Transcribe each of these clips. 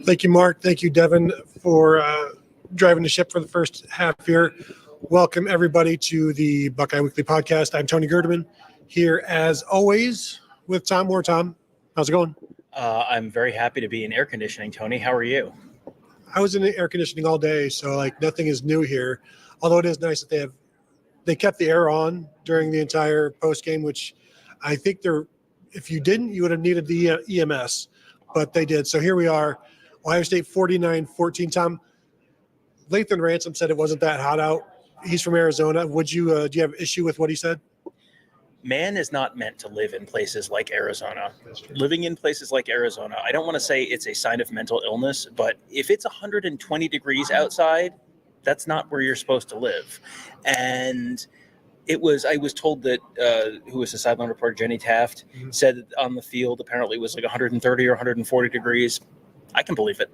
Thank you, Mark. Thank you, Devin, for driving the ship for the first half here. Welcome, everybody, to the Buckeye Weekly Podcast. I'm Tony Gerdeman, here as always with Tom Moore. Tom, how's it going? I'm very happy to be in air conditioning, Tony. How are you? I was in the air conditioning all day, so nothing is new here. Although it is nice that they kept the air on during the entire post game, which I think if you didn't, you would have needed the EMS, but they did. So here we are, Ohio State 49-14. Tom, Lathan Ransom said it wasn't that hot out. He's from Arizona. Do you have issue with what he said? Man is not meant to live in places like Arizona. Living in places like Arizona, I don't want to say it's a sign of mental illness, but if it's 120 degrees outside, that's not where you're supposed to live. And I was told that, who was the sideline reporter, Jenny Taft, said that on the field apparently it was like 130 or 140 degrees. I can believe it.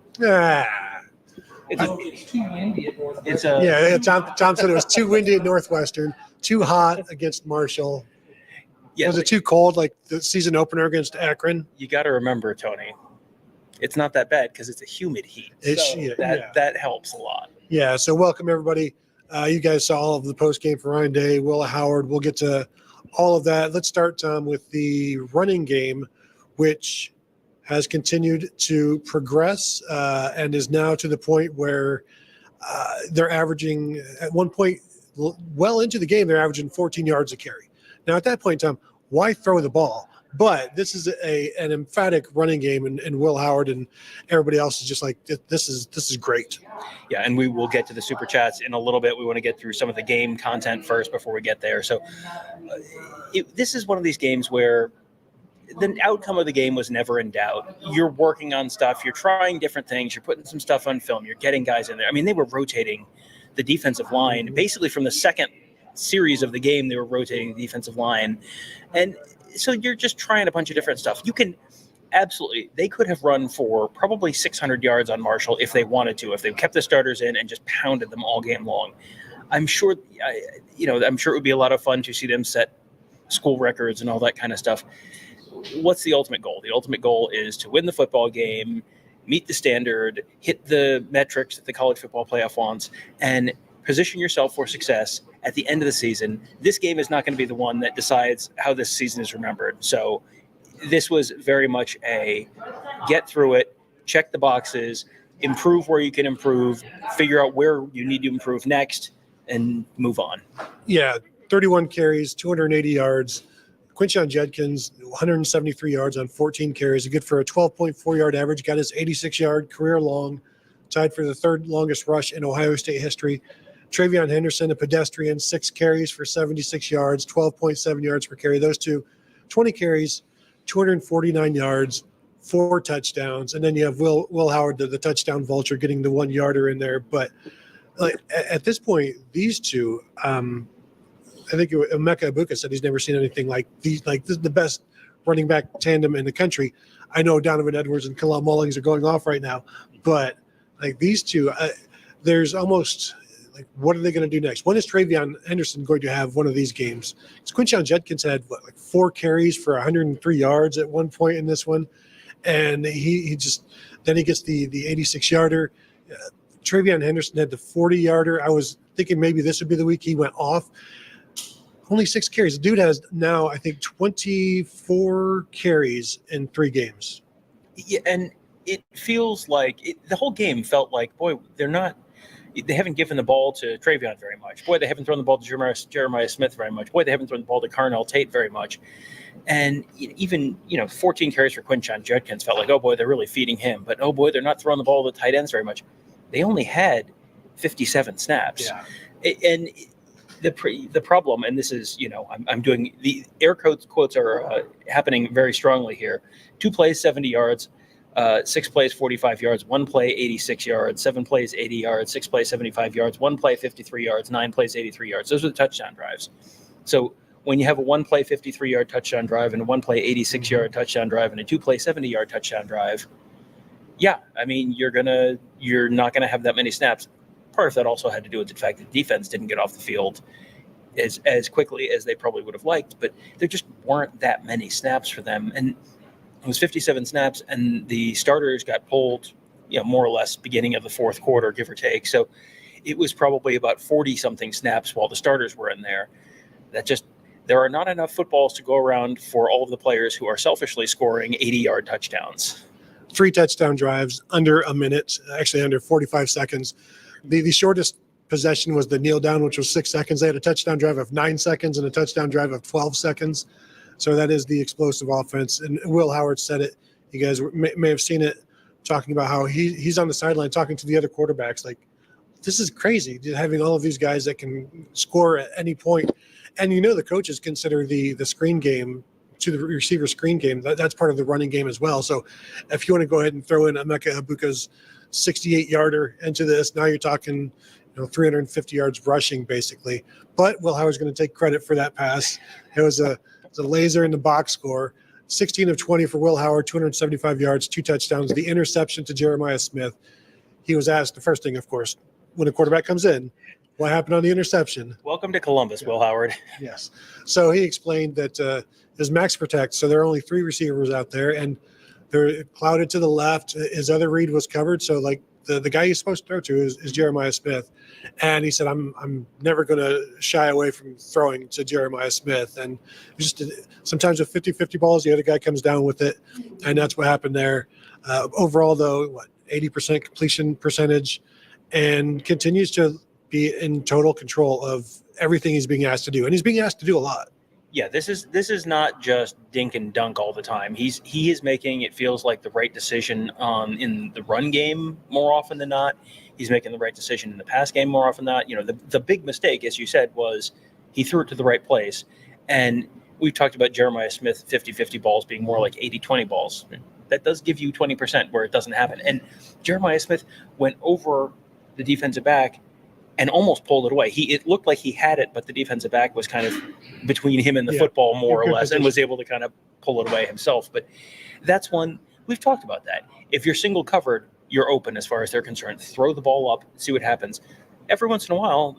It's too windy at Northwestern. Tom said it was too windy at Northwestern, too hot against Marshall. Yeah, was it too cold, like the season opener against Akron? You got to remember, Tony, it's not that bad because it's a humid heat. That helps a lot. Yeah, so welcome, everybody. You guys saw all of the post-game for Ryan Day, Willa Howard. We'll get to all of that. Let's start, Tom, with the running game, which has continued to progress and is now to the point where they're averaging, at one point, well into the game, they're averaging 14 yards a carry. Now, at that point, Tom, why throw the ball? But this is an emphatic running game, and Will Howard and everybody else is just like, this is great. Yeah, and we will get to the super chats in a little bit. We want to get through some of the game content first before we get there. So this is one of these games where the outcome of the game was never in doubt. You're working on stuff. You're trying different things. You're putting some stuff on film. You're getting guys in there. I mean, they were rotating the defensive line. Basically, from the second series of the game, they were rotating the defensive line. And so you're just trying a bunch of different stuff. You can absolutely, they could have run for probably 600 yards on Marshall if they wanted to, if they kept the starters in and just pounded them all game long. I'm sure it would be a lot of fun to see them set school records and all that kind of stuff. What's the ultimate goal? The ultimate goal is to win the football game, meet the standard, hit the metrics that the college football playoff wants, and position yourself for success at the end of the season. This game is not going to be the one that decides how this season is remembered. So this was very much a get through it, check the boxes, improve where you can improve, figure out where you need to improve next, and move on. Yeah, 31 carries, 280 yards. Quinshon Judkins, 173 yards on 14 carries, good for a 12.4-yard average, got his 86-yard career long, tied for the third longest rush in Ohio State history. Travion Henderson, a pedestrian, 6 carries for 76 yards, 12.7 yards per carry. Those two, 20 carries, 249 yards, 4 touchdowns. And then you have Will Howard, the touchdown vulture, getting the 1-yarder in there. But at this point, these two, I think Emeka Egbuka said he's never seen anything like these. Like, this is the best running back tandem in the country. I know Donovan Edwards and Kalal Mullings are going off right now, but like these two, there's almost like, what are they going to do next? When is Travion Henderson going to have one of these games? Because Quinshon Judkins had 4 carries for 103 yards at one point in this one, and he gets the 86-yarder. Travion Henderson had the 40-yarder. I was thinking maybe this would be the week he went off. Only 6 carries. The dude has now, I think, 24 carries in 3 games. Yeah, and it feels like the whole game felt like, boy, they haven't given the ball to Travion very much. Boy, they haven't thrown the ball to Jeremiah Smith very much. Boy, they haven't thrown the ball to Carnell Tate very much. And even, 14 carries for Quinshon Judkins felt like, oh, boy, they're really feeding him. But, oh, boy, they're not throwing the ball to the tight ends very much. They only had 57 snaps. Yeah. And the problem, and this is, I'm doing the air quotes are happening very strongly here. 2 plays, 70 yards, 6 plays, 45 yards, 1 play, 86 yards, 7 plays, 80 yards, 6 plays, 75 yards, 1 play, 53 yards, 9 plays, 83 yards. Those are the touchdown drives. So when you have a 1 play, 53-yard touchdown drive and a 1 play, 86-yard touchdown drive and a 2 play, 70-yard touchdown drive, yeah, I mean, you're not gonna have that many snaps. Part of that also had to do with the fact that the defense didn't get off the field as quickly as they probably would have liked, but there just weren't that many snaps for them. And It was 57 snaps, and the starters got pulled, more or less beginning of the fourth quarter, give or take. So it was probably about 40-something snaps while the starters were in there. There are not enough footballs to go around for all of the players who are selfishly scoring 80-yard touchdowns. 3 touchdown drives under a minute, actually under 45 seconds. The shortest possession was the kneel down, which was 6 seconds. They had a touchdown drive of 9 seconds and a touchdown drive of 12 seconds. So that is the explosive offense. And Will Howard said it. You guys may have seen it, talking about how he's on the sideline talking to the other quarterbacks. Like, this is crazy, having all of these guys that can score at any point. And the coaches consider the screen game to the receiver screen game. That's part of the running game as well. So if you want to go ahead and throw in Emeka Egbuka's 68-yarder into this, now you're talking 350 yards rushing basically. But Will Howard's going to take credit for that pass. It was a laser in the box score. 16 of 20 for Will Howard, 275 yards, 2 touchdowns. The interception to Jeremiah Smith. He was asked the first thing, of course, when a quarterback comes in, what happened on the interception? Welcome to Columbus, Will Howard. Yes. So he explained that his max protect, so there are only 3 receivers out there, and they're clouded to the left. His other read was covered, so like the guy he's supposed to throw to is Jeremiah Smith. And he said, I'm never going to shy away from throwing to Jeremiah Smith. And just sometimes with 50-50 balls, the other guy comes down with it, and that's what happened there. Overall, though, 80% completion percentage, and continues to be in total control of everything he's being asked to do. And he's being asked to do a lot. Yeah, this is not just dink and dunk all the time. He is making, it feels like, the right decision in the run game more often than not. He's making the right decision in the pass game more often than not. The big mistake, as you said, was he threw it to the right place. And we've talked about Jeremiah Smith 50-50 balls being more like 80-20 balls. That does give you 20% where it doesn't happen. And Jeremiah Smith went over the defensive back and almost pulled it away. It looked like he had it, but the defensive back was kind of between him and the football more or less, and was able to kind of pull it away himself. But that's one, we've talked about that. If you're single covered, you're open as far as they're concerned. Throw the ball up, see what happens. Every once in a while,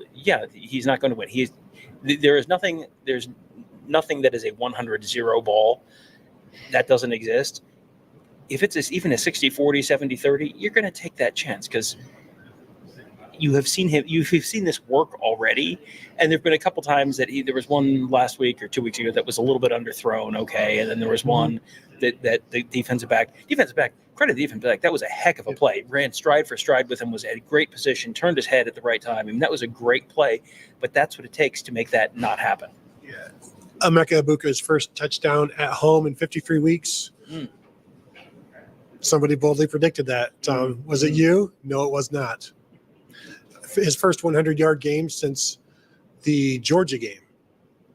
he's not going to win. There's nothing that is a 100-0 ball. That doesn't exist. If it's even a 60-40, 70-30, you're going to take that chance because you've seen this work already. And there've been a couple times that there was one last week or 2 weeks ago that was a little bit underthrown. Okay. And then there was one that the defensive back, credit the defensive back. That was a heck of a play. Ran stride for stride with him, was at a great position, turned his head at the right time. I mean, that was a great play, but that's what it takes to make that not happen. Yeah. Emeka Egbuka's first touchdown at home in 53 weeks. Somebody boldly predicted that. Was it you? No, it was not. His first 100-yard game since the Georgia game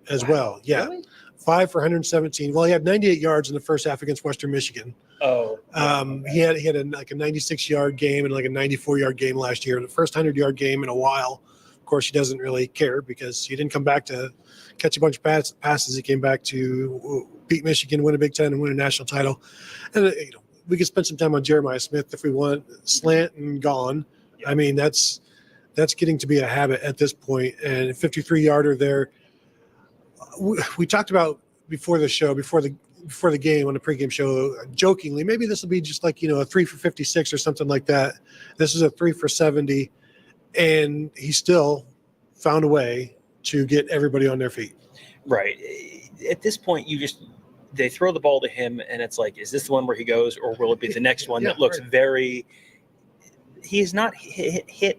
as well. Yeah. Really? 5 for 117. Well, he had 98 yards in the first half against Western Michigan. Oh. He had a 96-yard game and like a 94-yard game last year. The first 100-yard game in a while. Of course, he doesn't really care because he didn't come back to catch a bunch of passes. He came back to beat Michigan, win a Big Ten, and win a national title. And we could spend some time on Jeremiah Smith if we want. Slant and gone. Yeah. I mean, that's getting to be a habit at this point. And 53-yarder there. We talked about before the show, before the game on the pregame show, jokingly, maybe this will be just like, a 3 for 56 or something like that. This is a 3 for 70. And he still found a way to get everybody on their feet. Right. At this point, they throw the ball to him and it's like, is this the one where he goes, or will it be the next one that looks very, he has not hit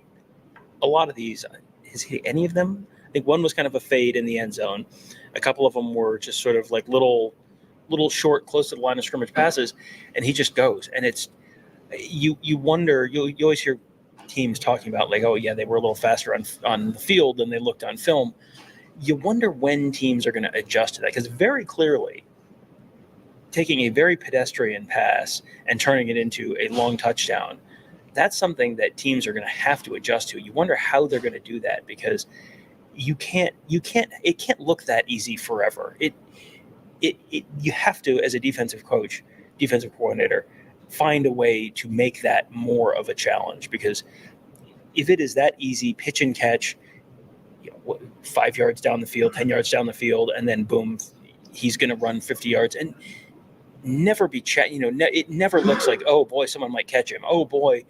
a lot of these. Has he hit any of them? I think one was kind of a fade in the end zone. A couple of them were just sort of like little short, close to the line of scrimmage passes, and he just goes. And it's you wonder. You always hear teams talking about like, oh yeah, they were a little faster on the field than they looked on film. You wonder when teams are going to adjust to that, because very clearly, taking a very pedestrian pass and turning it into a long touchdown, that's something that teams are going to have to adjust to. You wonder how they're going to do that, because it can't look that easy forever. You have to, as a defensive coordinator, find a way to make that more of a challenge, because if it is that easy, pitch and catch, 5 yards down the field, 10 yards down the field, and then boom, he's going to run 50 yards. And never be it never looks like, oh boy, someone might catch him. Oh boy,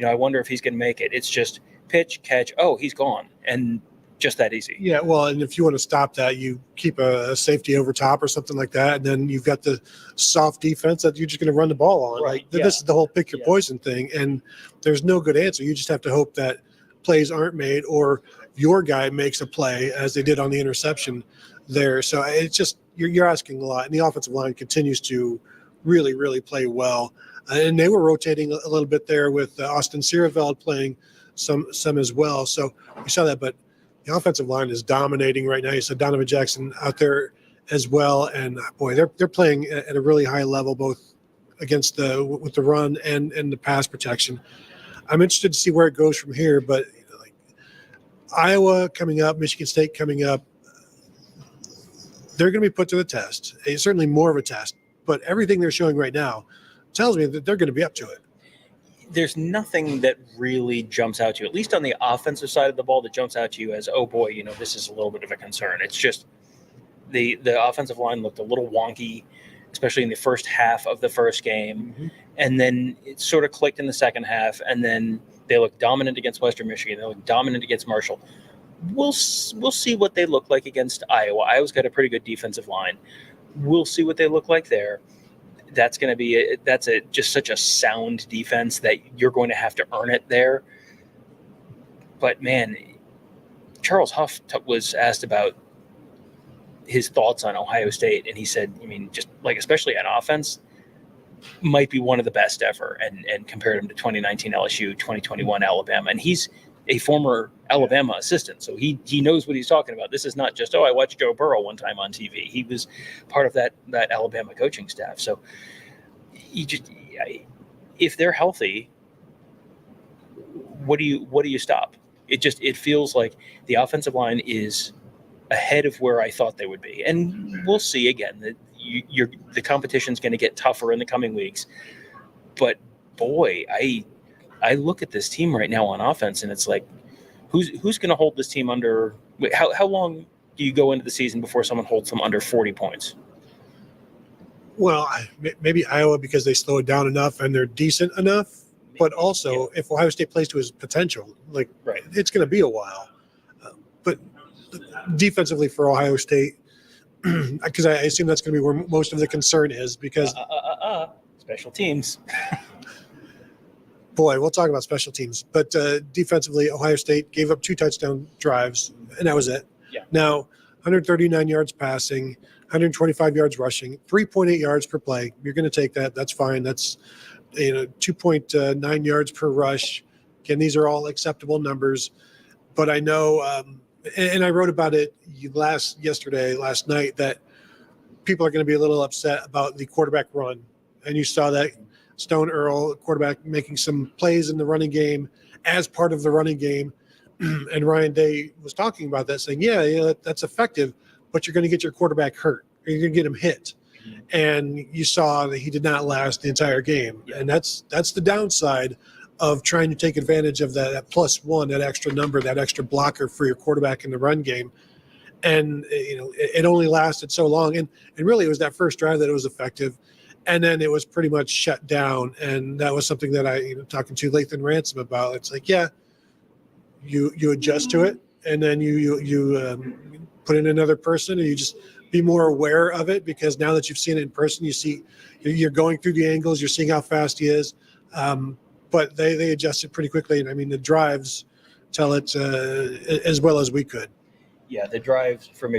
I wonder if he's going to make it. It's just pitch, catch. Oh, he's gone. And just that easy. Yeah. Well, and if you want to stop that, you keep a safety over top or something like that. And then you've got the soft defense that you're just going to run the ball on. Right. This is the whole pick your poison thing. And there's no good answer. You just have to hope that plays aren't made or your guy makes a play as they did on the interception there. So it's just, you're asking a lot. And the offensive line continues to really, really play well. And they were rotating a little bit there with Austin Sierreveld playing some as well. So we saw that, but the offensive line is dominating right now. You said Donovan Jackson out there as well, and boy, they're playing at a really high level, both against with the run and the pass protection. I'm interested to see where it goes from here, but Iowa coming up, Michigan State coming up, they're going to be put to the test. It's certainly more of a test, but everything they're showing right now tells me that they're going to be up to it. There's nothing that really jumps out to you, at least on the offensive side of the ball, that jumps out to you as, oh boy, this is a little bit of a concern. It's just the offensive line looked a little wonky, especially in the first half of the first game. Mm-hmm. And then it sort of clicked in the second half. And then they looked dominant against Western Michigan. They looked dominant against Marshall. We'll see what they look like against Iowa. Iowa's got a pretty good defensive line. We'll see what they look like there. That's going to be just such a sound defense that you're going to have to earn it there. But man, Charles Huff was asked about his thoughts on Ohio State, and he said, just like especially on offense, might be one of the best ever, and compared him to 2019 LSU, 2021 Alabama, and he's a former Alabama assistant, so he knows what he's talking about. This is not just, I watched Joe Burrow one time on TV. He was part of that Alabama coaching staff. So if they're healthy, what do you stop? It feels like the offensive line is ahead of where I thought they would be, and we'll see again that the competition's going to get tougher in the coming weeks. But boy, I look at this team right now on offense, and it's like, who's going to hold this team under? How long do you go into the season before someone holds them under 40 points? Well, maybe Iowa, because they slow it down enough and they're decent enough. But also, if Ohio State plays to his potential, it's going to be a while. But defensively for Ohio State, because I assume that's going to be where most of the concern is, because special teams. Boy, we'll talk about special teams. But defensively, Ohio State gave up 2 touchdown drives, and that was it. Yeah. Now, 139 yards passing, 125 yards rushing, 3.8 yards per play. You're going to take that. That's fine. That's 2.9 yards per rush. Again, these are all acceptable numbers. But I know, and I wrote about it last night, that people are going to be a little upset about the quarterback run. And you saw that Stone Earl, quarterback, making some plays in the running game as part of the running game. And Ryan Day was talking about that, saying, that's effective, but you're going to get your quarterback hurt. Or you're going to get him hit. And you saw that he did not last the entire game. And that's the downside of trying to take advantage of that +1, that extra number, that extra blocker for your quarterback in the run game. And, it only lasted so long. And really, it was that first drive that it was effective. And then it was pretty much shut down. And that was something that I, talking to Lathan Ransom about. It's like, you adjust to it, and then you put in another person, and you just be more aware of it, because now that you've seen it in person, you're going through the angles, you're seeing how fast he is. But they adjusted pretty quickly. And the drives tell it as well as we could. Yeah, the drives for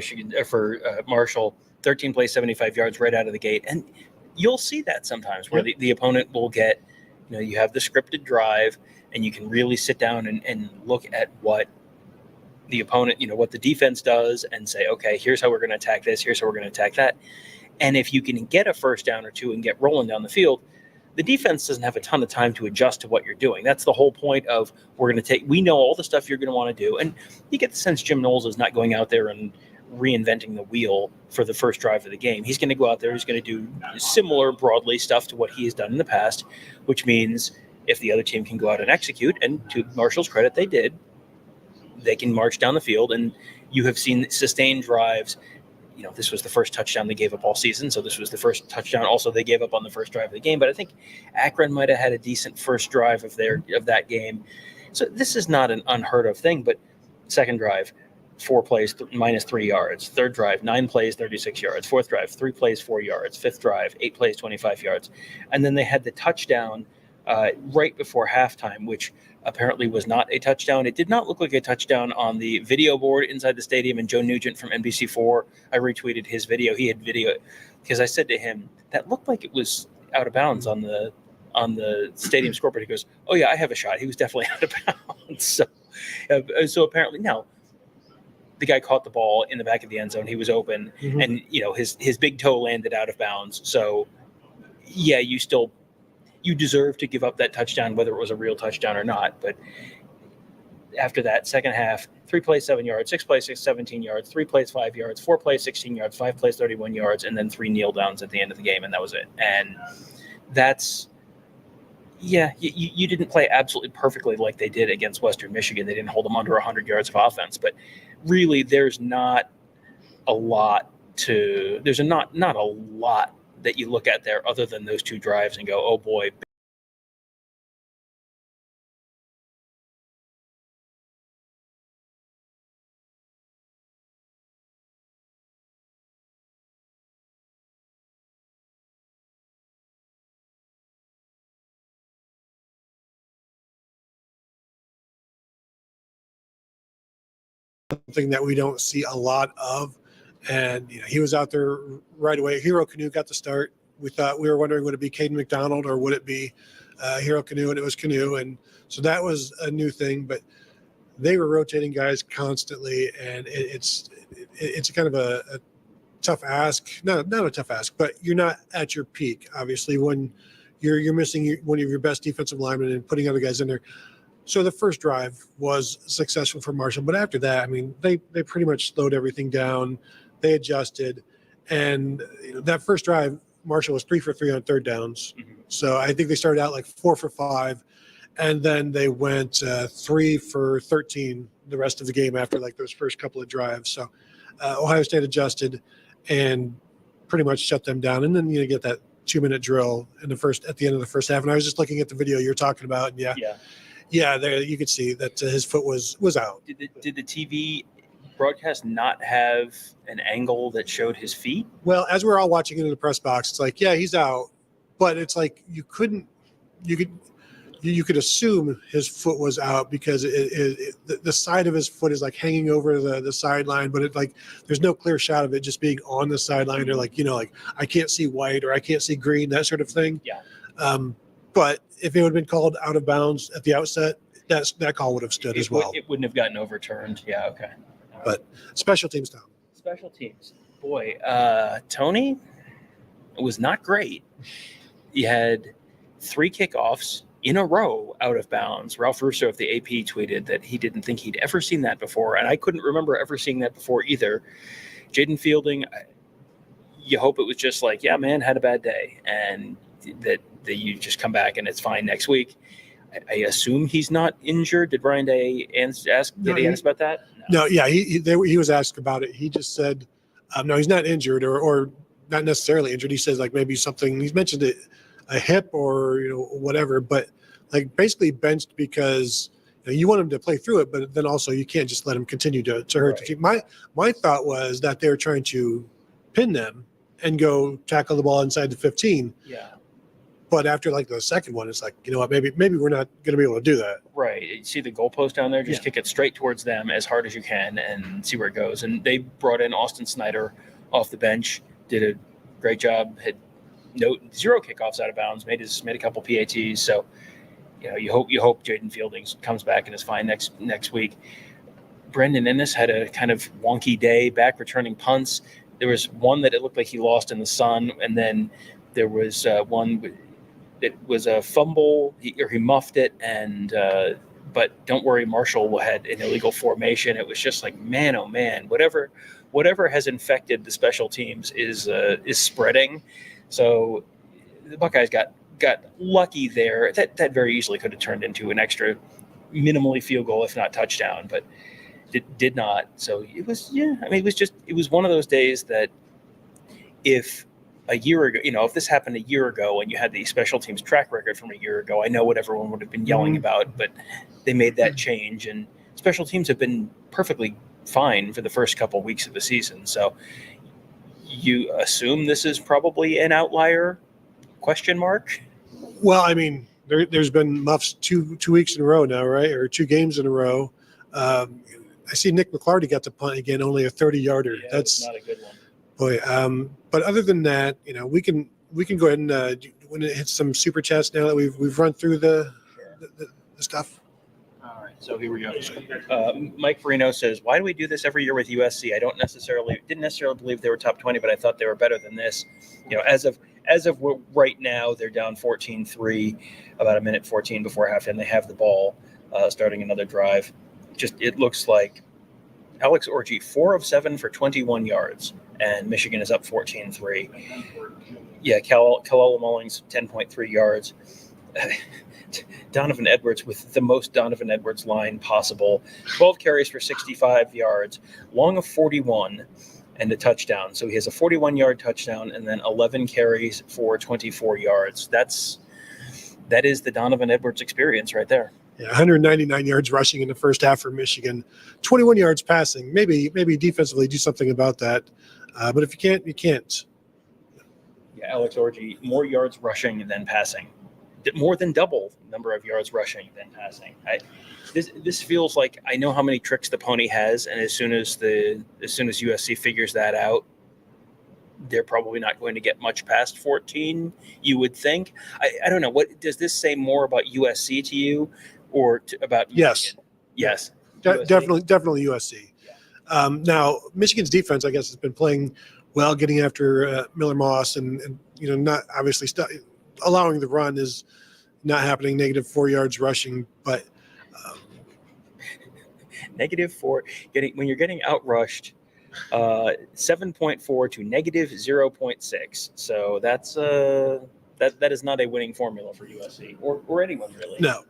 Marshall, 13 plays, 75 yards right out of the gate. And you'll see that sometimes where the opponent will get, you have the scripted drive, and you can really sit down and look at what the opponent, what the defense does, and say, okay, here's how we're going to attack this. Here's how we're going to attack that. And if you can get a first down or two and get rolling down the field, the defense doesn't have a ton of time to adjust to what you're doing. That's the whole point of we know all the stuff you're going to want to do. And you get the sense Jim Knowles is not going out there and reinventing the wheel for the first drive of the game. He's going to go out there. He's going to do similar broadly stuff to what he has done in the past, which means if the other team can go out and execute, and to Marshall's credit, they did, they can march down the field, and you have seen sustained drives this was the first touchdown they gave up all season. So this was the first touchdown also they gave up on the first drive of the game. But I think Akron might have had a decent first drive of that game. So this is not an unheard of thing. But second drive, 4 plays, minus 3 yards. Third drive, 9 plays, 36 yards. Fourth drive, 3 plays, 4 yards. Fifth drive, 8 plays, 25 yards. And then they had the touchdown right before halftime, which apparently was not a touchdown. It did not look like a touchdown on the video board inside the stadium. And Joe Nugent from NBC4, I retweeted his video. He had video because I said to him, that looked like it was out of bounds on the stadium scoreboard. He goes, oh yeah, I have a shot. He was definitely out of bounds. So apparently now the guy caught the ball in the back of the end zone. He was open, and his big toe landed out of bounds. So yeah, you deserve to give up that touchdown, whether it was a real touchdown or not. But after that, second half, 3 plays, 7 yards, 6 plays, 17 yards, 3 plays, 5 yards, 4 plays, 16 yards, 5 plays, 31 yards, and then 3 kneel downs at the end of the game, and that was it. And that's, you didn't play absolutely perfectly like they did against Western Michigan. They didn't hold them under 100 yards of offense. But really, there's not a lot that you look at there other than those 2 drives and go, oh boy. Something that we don't see a lot of. And he was out there right away. Hero Canoe got the start. We were wondering, would it be Caden McDonald or would it be Hero Canoe? And it was Canoe. And so that was a new thing. But they were rotating guys constantly, and it's kind of a tough ask. Not a tough ask, but you're not at your peak, obviously, when you're missing one of your best defensive linemen and putting other guys in there. So the first drive was successful for Marshall, but after that, I mean, they pretty much slowed everything down. They adjusted, and that first drive, Marshall was 3 for 3 on third downs. So I think they started out like 4 for 5, and then they went 3 for 13 the rest of the game after like those first couple of drives. So Ohio State adjusted and pretty much shut them down, and then you get that 2-minute drill at the end of the first half. And I was just looking at the video you're talking about, and yeah, there you could see that his foot was out. Did the TV broadcast not have an angle that showed his feet? Well, as we're all watching it in the press box, it's like, yeah, he's out, but it's like you could assume his foot was out because the side of his foot is like hanging over the sideline, but it like there's no clear shot of it just being on the sideline or like I can't see white or I can't see green, that sort of thing. Yeah. But if it would have been called out of bounds at the outset, that call would have stood as well. It wouldn't have gotten overturned. Yeah, okay. But special teams, Tom. Special teams. Boy, Tony was not great. He had 3 kickoffs in a row out of bounds. Ralph Russo of the AP tweeted that he didn't think he'd ever seen that before, and I couldn't remember ever seeing that before either. Jaden Fielding, you hope it was just like, yeah, man, had a bad day, and that you just come back and it's fine next week. I assume he's not injured. Did Ryan Day ask about that? No, yeah, he was asked about it. He just said, no, he's not injured or not necessarily injured. He says like maybe something. He's mentioned it, a hip or whatever, but like basically benched because you want him to play through it, but then also you can't just let him continue to hurt the team. My thought was that they were trying to pin them and go tackle the ball inside the 15. Yeah. But after like the second one, it's like, you know what, maybe we're not going to be able to do that. Right. You see the goalpost down there, just kick it straight towards them as hard as you can and see where it goes. And they brought in Austin Snyder off the bench, did a great job, had 0 kickoffs out of bounds, made a couple PATs. So, you hope Jaden Fielding comes back and is fine next week. Brendan Ennis had a kind of wonky day back returning punts. There was one that it looked like he lost in the sun, and then there was one. It was a fumble, he muffed it, and but don't worry, Marshall had an illegal formation. It was just like, man, oh man, whatever has infected the special teams is spreading. So the Buckeyes got lucky there. That very easily could have turned into an extra, minimally field goal, if not touchdown. But did not. So it was, it was one of those days that if a year ago, if this happened a year ago and you had the special teams track record from a year ago, I know what everyone would have been yelling about, but they made that change, and special teams have been perfectly fine for the first couple of weeks of the season. So you assume this is probably an outlier? ? Well, I mean, there's been muffs two weeks in a row now, right? Or 2 games in a row. I see Nick McClarty got to punt again, only a 30-yarder. Yeah, That's not a good one. Boy, but other than that, we can go ahead and when it hits some super chats now that we've run through the stuff. All right, so here we go. Mike Farino says, "Why do we do this every year with USC? I didn't necessarily believe they were top 20, but I thought they were better than this. As of right now, they're down 14-3, about a minute 14 before halftime. They have the ball, starting another drive. It looks like Alex Orji 4 of 7 for 21 yards." And Michigan is up 14-3. Yeah, Kalala Mullings, 10.3 yards. Donovan Edwards with the most Donovan Edwards line possible. 12 carries for 65 yards, long of 41, and a touchdown. So he has a 41-yard touchdown and then 11 carries for 24 yards. That is the Donovan Edwards experience right there. Yeah, 199 yards rushing in the first half for Michigan, 21 yards passing. Maybe defensively do something about that. But if you can't, you can't. Yeah, Alex Orji, more yards rushing than passing. More than double number of yards rushing than passing. This feels like I know how many tricks the pony has, and as soon as USC figures that out, they're probably not going to get much past 14, you would think. I don't know. What does this say more about USC to you or about Yes. Michigan? Yes. Definitely USC. Now, Michigan's defense, I guess, has been playing well, getting after Miller Moss, and not obviously allowing the run is not happening. -4 yards rushing, but -4 when you're getting outrushed, 7.4 to -0.6. So that's that is not a winning formula for USC or anyone really. No.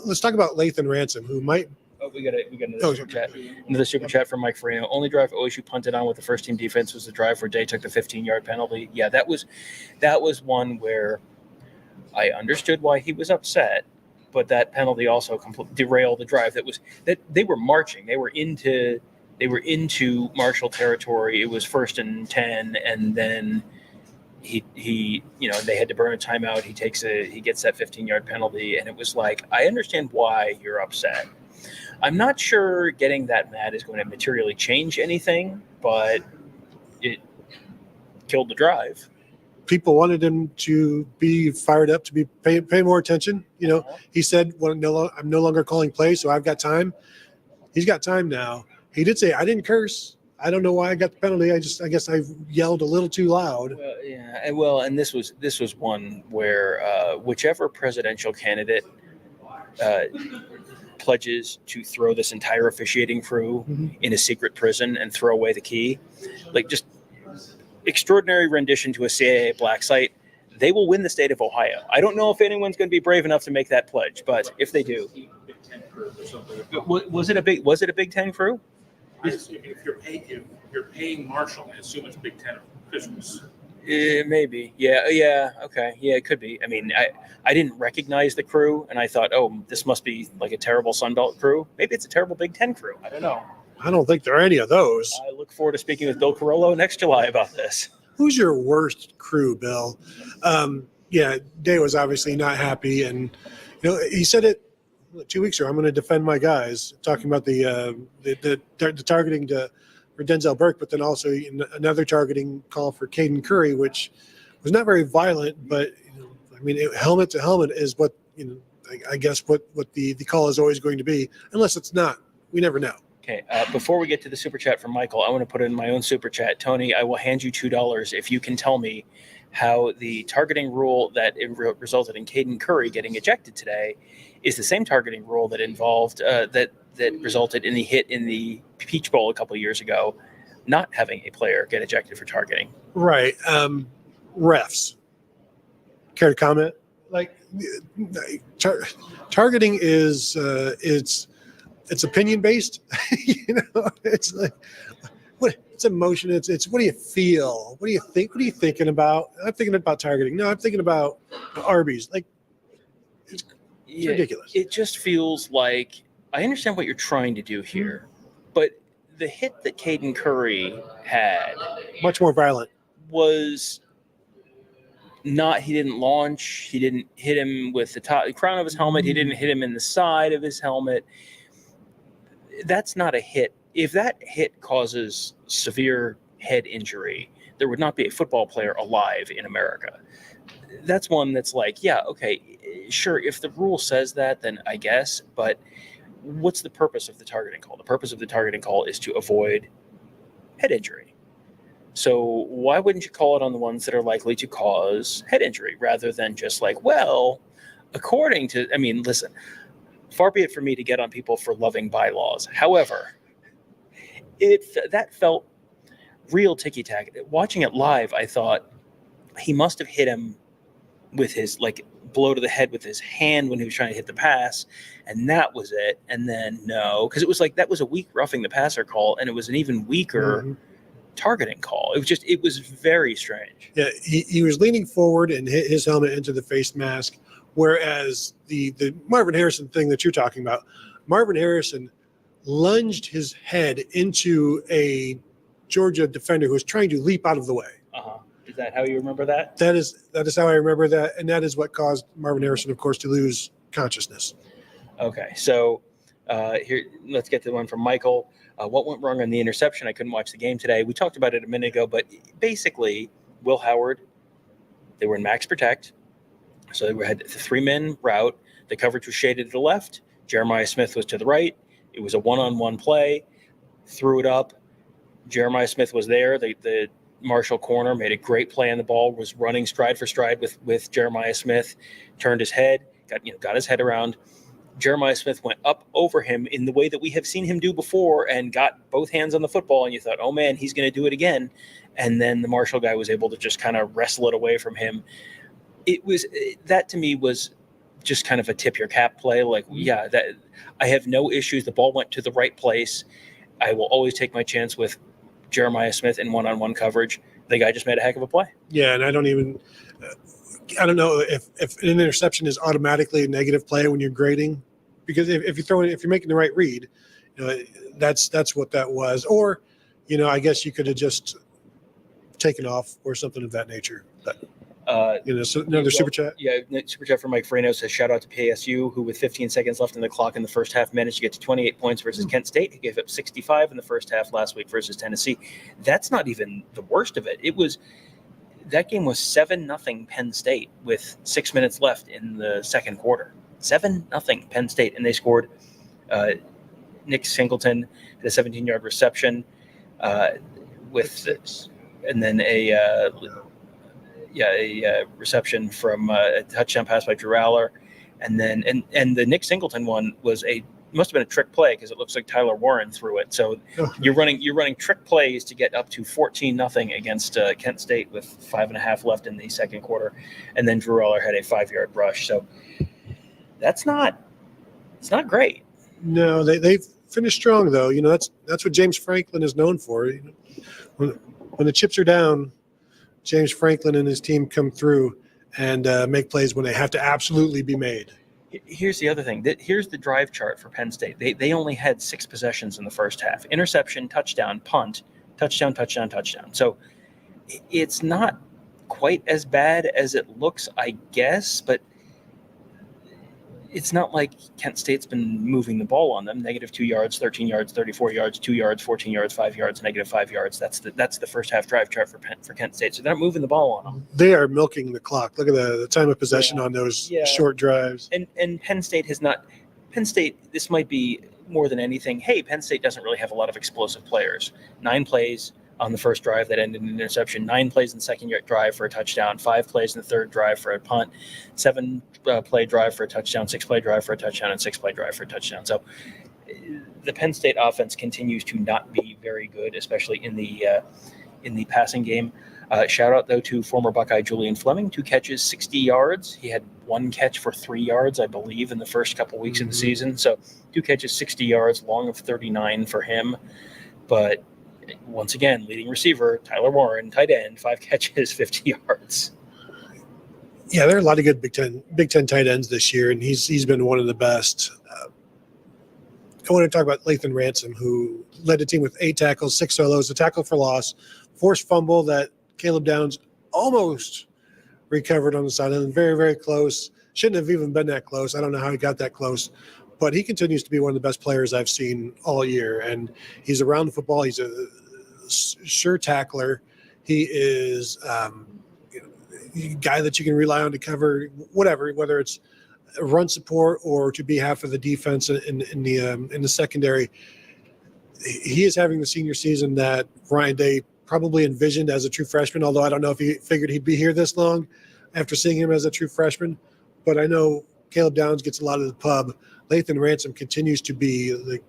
Let's talk about Lathan Ransom, who might. Oh, we got another super chat. Another super chat from Mike Farino. Only drive OSU punted on with the first team defense was the drive where Day took the 15-yard penalty. Yeah, that was one where I understood why he was upset, but that penalty also derailed the drive. That they were marching. They were into Marshall territory. It was 1st and 10, and then he they had to burn a timeout. He gets that 15-yard penalty, and it was like, I understand why you're upset. I'm not sure getting that mad is going to materially change anything, but it killed the drive. People wanted him to be fired up, to be pay more attention. He said, "Well, no, I'm no longer calling plays, so I've got time." He's got time now. He did say, "I didn't curse. I don't know why I got the penalty. I guess I yelled a little too loud." Well, yeah, and this was one where whichever presidential candidate pledges to throw this entire officiating crew in a secret prison and throw away the key, like just extraordinary rendition to a CAA black site, they will win the state of Ohio. I don't know if anyone's going to be brave enough to make that pledge, but if they do, was it a Big Ten crew? If you're paying Marshall, I assume it's Big Ten officials. Maybe. Yeah. Okay. Yeah, it could be. I mean, I didn't recognize the crew, and I thought, oh, this must be like a terrible Sunbelt crew. Maybe it's a terrible Big Ten crew. I don't know. I don't think there are any of those. I look forward to speaking with Bill Carollo next July about this. Who's your worst crew, Bill? Yeah, Day was obviously not happy, and he said it 2 weeks ago. I'm going to defend my guys, talking about the targeting for Denzel Burke, but then also another targeting call for Caden Curry, which was not very violent, but I mean, helmet to helmet is what I guess what the call is always going to be, unless it's not. We never know. Okay, before we get to the super chat from Michael, I want to put in my own super chat. Tony, I will hand you $2 if you can tell me how the targeting rule that resulted in Caden Curry getting ejected today is the same targeting rule that involved that resulted in the hit in the Peach Bowl a couple of years ago, not having a player get ejected for targeting. Right. Refs. Care to comment? Like targeting is it's it's opinion based. It's like, it's emotion. It's what do you feel? What do you think? What are you thinking about? I'm thinking about targeting. No, I'm thinking about Arby's. Like, it's ridiculous. It just feels like I understand what you're trying to do here, but the hit that Caden Curry had Much more violent. was not. He didn't launch. He didn't hit him with the crown of his helmet. He didn't hit him in the side of his helmet. That's not a hit. If that hit causes severe head injury, there would not be a football player alive in America. That's one that's like, yeah, okay, sure. If the rule says that, then I guess. But what's the purpose of the targeting call? The purpose of the targeting call is to avoid head injury. So why wouldn't you call it on the ones that are likely to cause head injury rather than just like, well, according to, I mean, listen, far be it for me to get on people for loving bylaws. However, that felt real ticky-tack. Watching it live, I thought he must have hit him with his like blow to the head with his hand when he was trying to hit the pass, and that was it. And then no, because it was like that was a weak roughing the passer call, and it was an even weaker targeting call. It was very strange. Yeah, he was leaning forward and hit his helmet into the face mask, whereas the Marvin Harrison thing that you're talking about, Marvin Harrison lunged his head into a Georgia defender who was trying to leap out of the way. Is that how you remember that? That is how I remember that, and that is what caused Marvin Harrison, of course, to lose consciousness. Okay, so here, let's get to the one from Michael. What went wrong on the interception? I couldn't watch the game today. We talked about it a minute ago, but basically, Will Howard, they were in max protect, so they had the 3-man route. The coverage was shaded to the left. Jeremiah Smith was to the right. It was a one-on-one play. Threw it up. Jeremiah Smith was there. The Marshall corner made a great play on the ball, was running stride for stride with Jeremiah Smith, turned his head, got his head around. Jeremiah Smith went up over him in the way that we have seen him do before and got both hands on the football, and you thought, oh man, he's going to do it again. And then the Marshall guy was able to just kind of wrestle it away from him. That to me was just kind of a tip your cap play. Like, yeah, that I have no issues. The ball went to the right place. I will always take my chance with Jeremiah Smith in one-on-one coverage. The guy just made a heck of a play. Yeah, and I don't know if an interception is automatically a negative play when you're grading, because if you're making the right read, that's what that was. Or, I guess you could have just taken off or something of that nature. But so another super chat. Yeah, super chat from Mike Farino says, shout out to PSU, who with 15 seconds left in the clock in the first half managed to get to 28 points versus Kent State. He gave up 65 in the first half last week versus Tennessee. That's not even the worst of it. That game was 7-0 Penn State with 6 minutes left in the second quarter. 7-0 Penn State, and they scored. Nick Singleton had a 17-yard reception and then a reception from a touchdown pass by Drew Aller, and then and the Nick Singleton one must have been a trick play because it looks like Tyler Warren threw it. So you're running trick plays to get up to 14-0 against Kent State with 5.5 left in the second quarter, and then Drew Aller had a 5-yard rush. So it's not great. No, they've finished strong though. That's what James Franklin is known for. When the chips are down, James Franklin and his team come through and make plays when they have to absolutely be made. Here's the other thing. Here's the drive chart for Penn State. They only had 6 possessions in the first half. Interception, touchdown, punt, touchdown, touchdown, touchdown. So it's not quite as bad as it looks, I guess, but it's not like Kent State's been moving the ball on them. -2 yards, 13 yards, 34 yards, 2 yards, 14 yards, 5 yards, -5 yards. That's the first half drive chart for Kent State. So they're not moving the ball on them. They are milking the clock. Look at the time of possession on those short drives. And Penn State has not. Penn State, this might be more than anything. Hey, Penn State doesn't really have a lot of explosive players. 9 plays on the first drive that ended in an interception, 9 plays in the second drive for a touchdown, 5 plays in the third drive for a punt, 7 play drive for a touchdown, 6 play drive for a touchdown, and 6 play drive for a touchdown. So the Penn State offense continues to not be very good, especially in the passing game. Shout out, though, to former Buckeye Julian Fleming, 2 catches, 60 yards. He had 1 catch for 3 yards, I believe, in the first couple weeks of the season. So 2 catches, 60 yards, long of 39 for him. But once again, leading receiver, Tyler Warren, tight end, 5 catches, 50 yards. Yeah, there are a lot of good Big Ten tight ends this year, and he's been one of the best. I want to talk about Lathan Ransom, who led the team with 8 tackles, 6 solos, a tackle for loss, forced fumble that Caleb Downs almost recovered on the sideline. Very, very close. Shouldn't have even been that close. I don't know how he got that close, but he continues to be one of the best players I've seen all year. And he's around the football. He's a sure tackler. He is a guy that you can rely on to cover whatever, whether it's run support or to be half of the defense in the secondary. He is having the senior season that Ryan Day probably envisioned as a true freshman, although I don't know if he figured he'd be here this long after seeing him as a true freshman. But I know Caleb Downs gets a lot of the pub. Lathan Ransom continues to be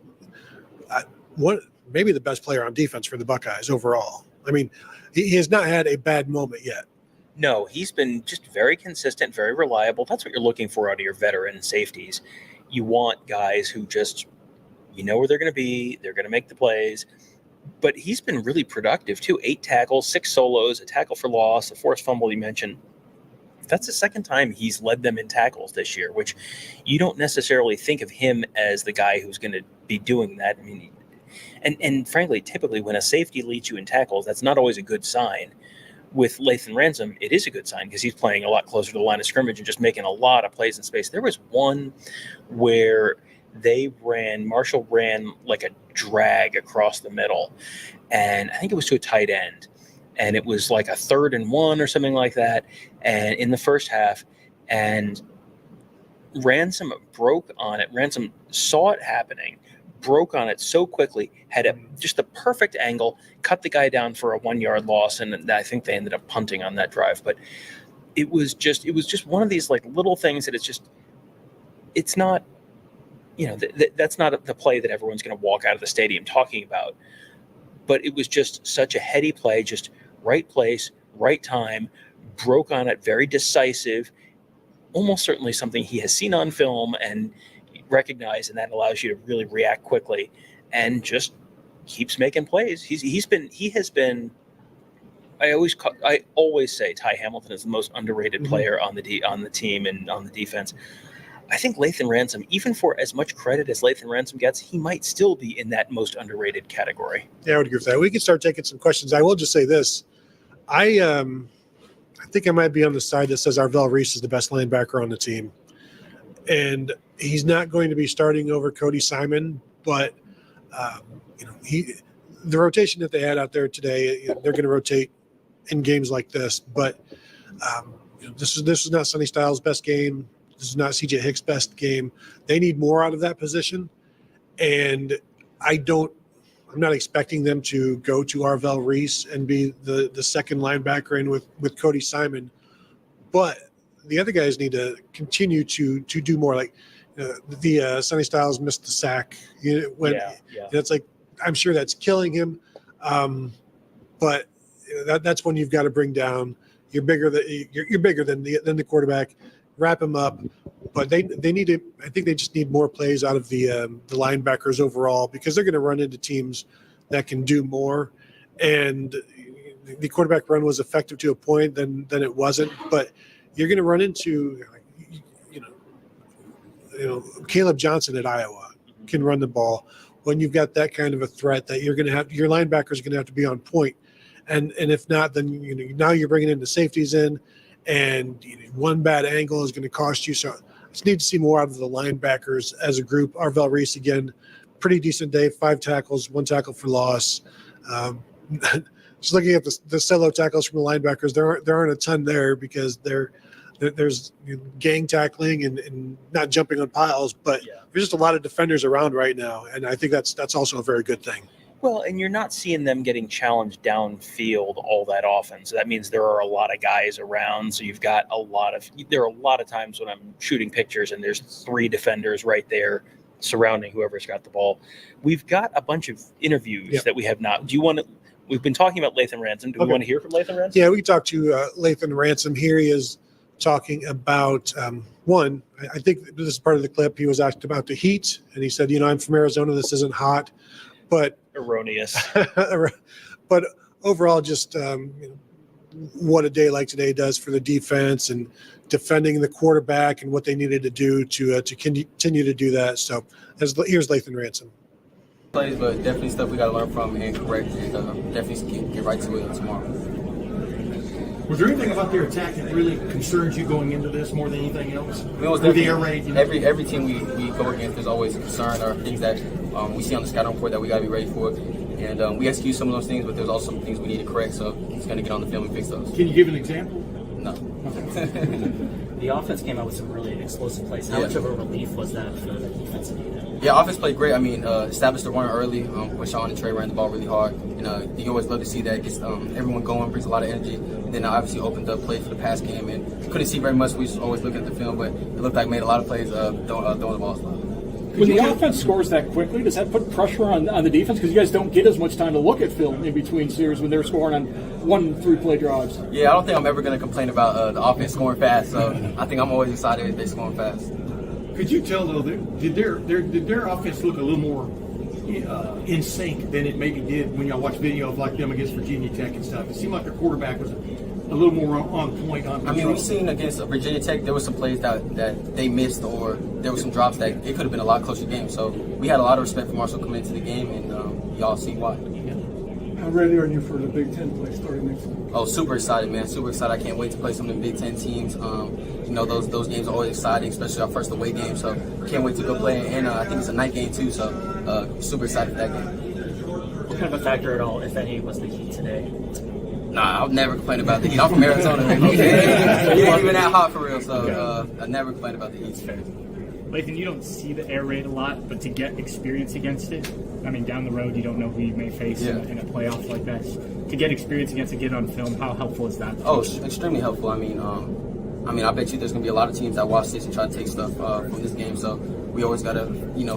maybe the best player on defense for the Buckeyes overall. I mean, he has not had a bad moment yet. No, he's been just very consistent, very reliable. That's what you're looking for out of your veteran safeties. You want guys who just, where they're going to be, they're going to make the plays. But he's been really productive, too. 8 tackles, 6 solos, a tackle for loss, a forced fumble you mentioned. That's the second time he's led them in tackles this year, which you don't necessarily think of him as the guy who's going to be doing that. I mean, and frankly, typically when a safety leads you in tackles, that's not always a good sign. With Lathan Ransom, it is a good sign because he's playing a lot closer to the line of scrimmage and just making a lot of plays in space. There was one where Marshall ran like a drag across the middle, and I think it was to a tight end, and it was like a 3rd and 1 or something like that, and in the first half, and Ransom broke on it. Ransom saw it happening, broke on it so quickly, had just a perfect angle, cut the guy down for a 1-yard loss, and I think they ended up punting on that drive. But it was just one of these like little things that it's not, that's not the play that everyone's going to walk out of the stadium talking about. But it was just such a heady play, just right place, right time, broke on it, very decisive, almost certainly something he has seen on film and recognized, and that allows you to really react quickly and just keeps making plays. He has been. I always say Ty Hamilton is the most underrated player on the team and on the defense. I think Lathan Ransom, even for as much credit as Lathan Ransom gets, he might still be in that most underrated category. Yeah, I would agree with that. We can start taking some questions. I will just say this. I think I might be on the side that says Arvell Reese is the best linebacker on the team. And he's not going to be starting over Cody Simon, but the rotation that they had out there today, they're going to rotate in games like this. But this is not Sonny Styles' best game. This is not CJ Hicks' best game. They need more out of that position, and I'm not expecting them to go to Arvell Reese and be the second linebacker in with Cody Simon, but the other guys need to continue to do more. Like Sonny Styles missed the sack. It's like, I'm sure that's killing him, but that's when you've got to bring down. You're bigger than the quarterback. Wrap him up. But they need to. I think they just need more plays out of the linebackers overall, because they're going to run into teams that can do more. And the quarterback run was effective to a point, then it wasn't. But you're going to run into, Caleb Johnson at Iowa can run the ball. When you've got that kind of a threat, that you're going to have, your linebackers are going to have to be on point. And if not, then now you're bringing in the safeties in, and one bad angle is going to cost you. So I just need to see more out of the linebackers as a group. Arvell Reese, again, pretty decent day, 5 tackles, 1 tackle for loss. Just looking at the solo tackles from the linebackers, there aren't a ton there, because there's gang tackling and not jumping on piles, but there's just a lot of defenders around right now, and I think that's also a very good thing. Well, and you're not seeing them getting challenged downfield all that often. So that means there are a lot of guys around. So you've got there are a lot of times when I'm shooting pictures and there's 3 defenders right there surrounding whoever's got the ball. We've got a bunch of interviews that we have not. we've been talking about Lathan Ransom. Do we Okay. want to hear from Lathan Ransom? Yeah, we can talk to Lathan Ransom here. He is talking about one. I think this is part of the clip. He was asked about the heat, and he said, I'm from Arizona. This isn't hot, but Erroneous. but overall, just what a day like today does for the defense and defending the quarterback and what they needed to do to continue to do that. So here's Lathan Ransom. Plays, but definitely stuff we got to learn from and correct, and definitely get right to it tomorrow. Was there anything about their attack that really concerns you going into this more than anything else? It was With the air raid, every team we go against, there's always a concern or things that we see on the scouting report that we got to be ready for. And we execute some of those things, but there's also some things we need to correct. So he's going to get on the film and fix those. Can you give an example? No. The offense came out with some really explosive plays. How much of a relief was that for the defensive unit? Yeah, offense played great. I mean, established the run early. With Sean and Trey ran the ball really hard. And you always love to see that. It gets everyone going, brings a lot of energy. And then obviously opened up plays for the pass game. And couldn't see very much. We was always looking at the film, but it looked like made a lot of plays throwing the ball. When the offense scores that quickly, does that put pressure on the defense? Because you guys don't get as much time to look at film in between series when they're scoring on 1-3 play drives. Yeah, I don't think I'm ever going to complain about the offense scoring fast. So I think I'm always excited if they're scoring fast. Could you tell though, did their offense look a little more in sync than it maybe did when y'all watch video of like them against Virginia Tech and stuff? It seemed like their quarterback was a little more on point. On I mean, we've seen against Virginia Tech, there were some plays that they missed, or there were some drops that it could have been a lot closer game. So we had a lot of respect for Marshall coming into the game, and y'all see why. How ready are you for the Big Ten play starting next week? Oh, super excited, man! Super excited! I can't wait to play some of the Big Ten teams. Those games are always exciting, especially our first away game. So can't wait to go play. And I think it's a night game too. So super excited for that game. What kind of a factor at all, if any, was the heat today? Nah, I'll never complain about the heat. I'm from Arizona, man. It ain't even that hot for real. So I never complain about the heat. Lathan, you don't see the air raid a lot, but to get experience against it, I mean, down the road, you don't know who you may face in a playoff like that. To get experience against it, get it on film, how helpful is that? Oh, extremely helpful. I mean, I bet you there's gonna be a lot of teams that watch this and try to take stuff from this game. So we always gotta,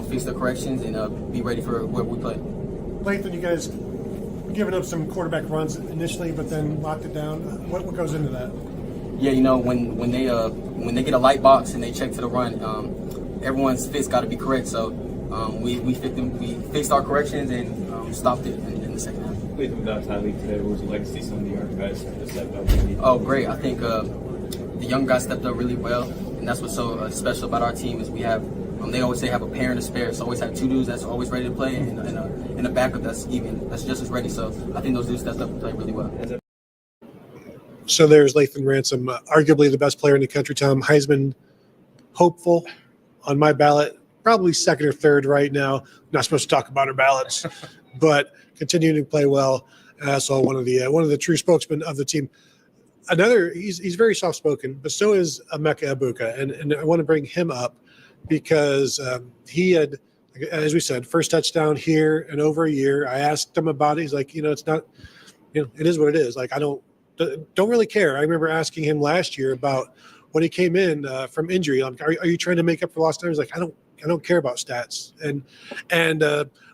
fix the corrections and be ready for where we play. Lathan, you guys giving up some quarterback runs initially, but then locked it down. What goes into that? Yeah, when they get a light box and they check to the run, everyone's fits got to be correct. So we fixed our corrections and stopped it in the second half. About Tylee today, what was it like to see some of the young guys step up? Oh, great! I think the young guys stepped up really well, and that's what's so special about our team is we have. They always say have a pair and a spare, so always have two dudes that's always ready to play, and a backup that's just as ready. So I think those dudes stepped up and played really well. So there's Lathan Ransom, arguably the best player in the country, Tom. Heisman hopeful on my ballot, probably second or third right now. I'm not supposed to talk about our ballots, but continuing to play well. So one of the true spokesmen of the team. He's very soft spoken, but so is Emeka Egbuka, and I want to bring him up because he had, as we said, first touchdown here in over a year. I asked him about it. He's like, it's not, it is what it is. Like I don't really care. I remember asking him last year about when he came in from injury. Like, are you trying to make up for lost time? He's like, I don't care about stats. And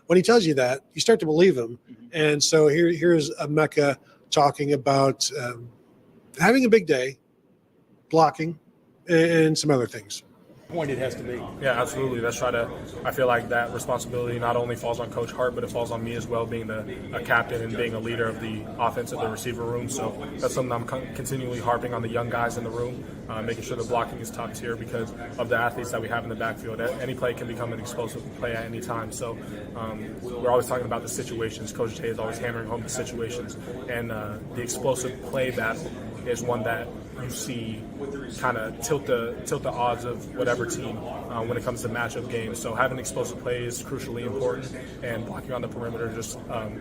when he tells you that, you start to believe him. And so here's Emeka talking about having a big day, blocking, and some other things. Point it has to be. Yeah, absolutely. I feel like that responsibility not only falls on Coach Hart, but it falls on me as well, being a captain and being a leader of the offense of the receiver room. So that's something I'm continually harping on the young guys in the room, making sure the blocking is top tier because of the athletes that we have in the backfield. Any play can become an explosive play at any time. So we're always talking about the situations. Coach Jay is always hammering home the situations. And the explosive play battle is one that you see kind of tilt the odds of whatever team when it comes to matchup games. So having explosive play is crucially important, and blocking on the perimeter just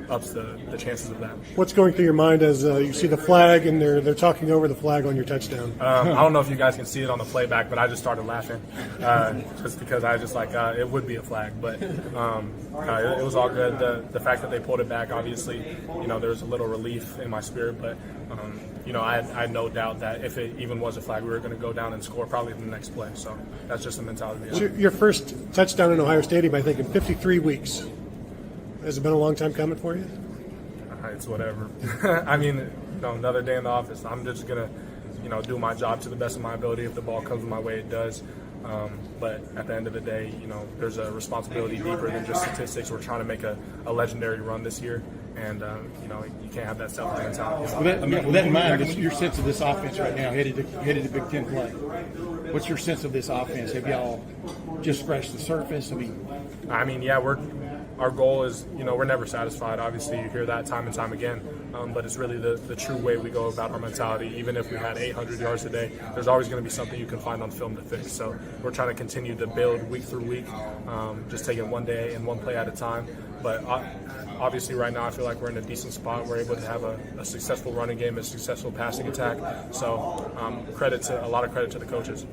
ups the chances of that. What's going through your mind as you see the flag and they're talking over the flag on your touchdown? I don't know if you guys can see it on the playback, but I just started laughing just because I just it would be a flag, but it was all good. The fact that they pulled it back, obviously, there was a little relief in my spirit, but I had no doubt that if it even was a flag, we were going to go down and score probably in the next play. So that's just the mentality. Your first touchdown in Ohio Stadium, I think, in 53 weeks. Has it been a long time coming for you? it's whatever. I mean, another day in the office. I'm just gonna, do my job to the best of my ability. If the ball comes my way, it does. But at the end of the day, there's a responsibility deeper than just statistics. We're trying to make a legendary run this year, and you can't have that selfish mentality. With that in mind, your sense of this offense right now, headed to Big Ten play. What's your sense of this offense? Have y'all just scratched the surface? Our goal is, we're never satisfied. Obviously, you hear that time and time again, but it's really the true way we go about our mentality. Even if we had 800 yards a day, there's always going to be something you can find on film to fix. So we're trying to continue to build week through week, just take it one day and one play at a time. But obviously right now I feel like we're in a decent spot. We're able to have a successful running game, a successful passing attack. So a lot of credit to the coaches.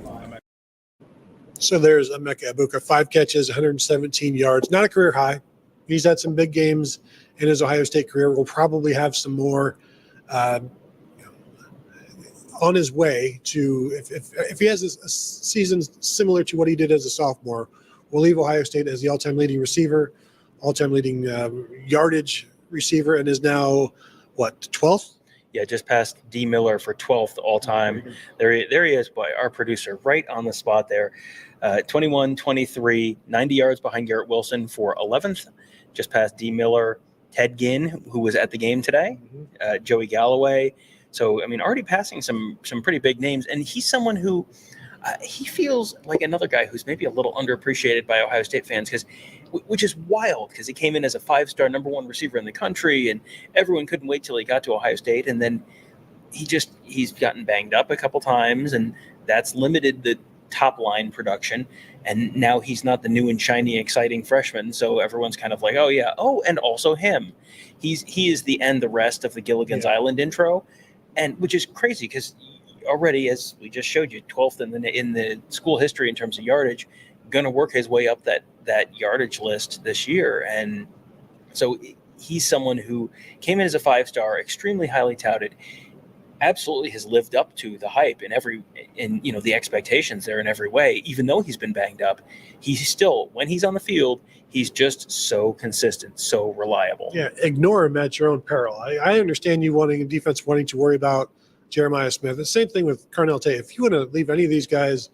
So there's Emeka Egbuka, 5 catches, 117 yards, not a career high. He's had some big games in his Ohio State career. We'll probably have some more on his way to, if he has a season similar to what he did as a sophomore, we'll leave Ohio State as the all-time leading receiver, all-time leading yardage receiver, and is now, 12th? Yeah, just passed D. Miller for 12th all-time. There he is, boy, our producer, right on the spot there. 21-23, 90 yards behind Garrett Wilson for 11th. Just past D. Miller, Ted Ginn, who was at the game today, Joey Galloway. So, already passing some pretty big names. And he's someone who he feels like another guy who's maybe a little underappreciated by Ohio State fans, which is wild because he came in as a 5-star number 1 receiver in the country, and everyone couldn't wait till he got to Ohio State. And then he's gotten banged up a couple times, and that's limited the top line production. And now he's not the new and shiny, exciting freshman. So everyone's kind of like, oh yeah. Oh, and also him. He is the rest of the Gilligan's Island intro. And which is crazy because already, as we just showed you, 12th in the school history in terms of yardage, going to work his way up that yardage list this year. And so he's someone who came in as a 5-star, extremely highly touted, absolutely has lived up to the hype in the expectations there in every way. Even though he's been banged up, he's still, when he's on the field, he's just so consistent, so reliable. Yeah, ignore him at your own peril. I understand you wanting a defense wanting to worry about Jeremiah Smith. The same thing with Carnell Tate. If you want to leave any of these guys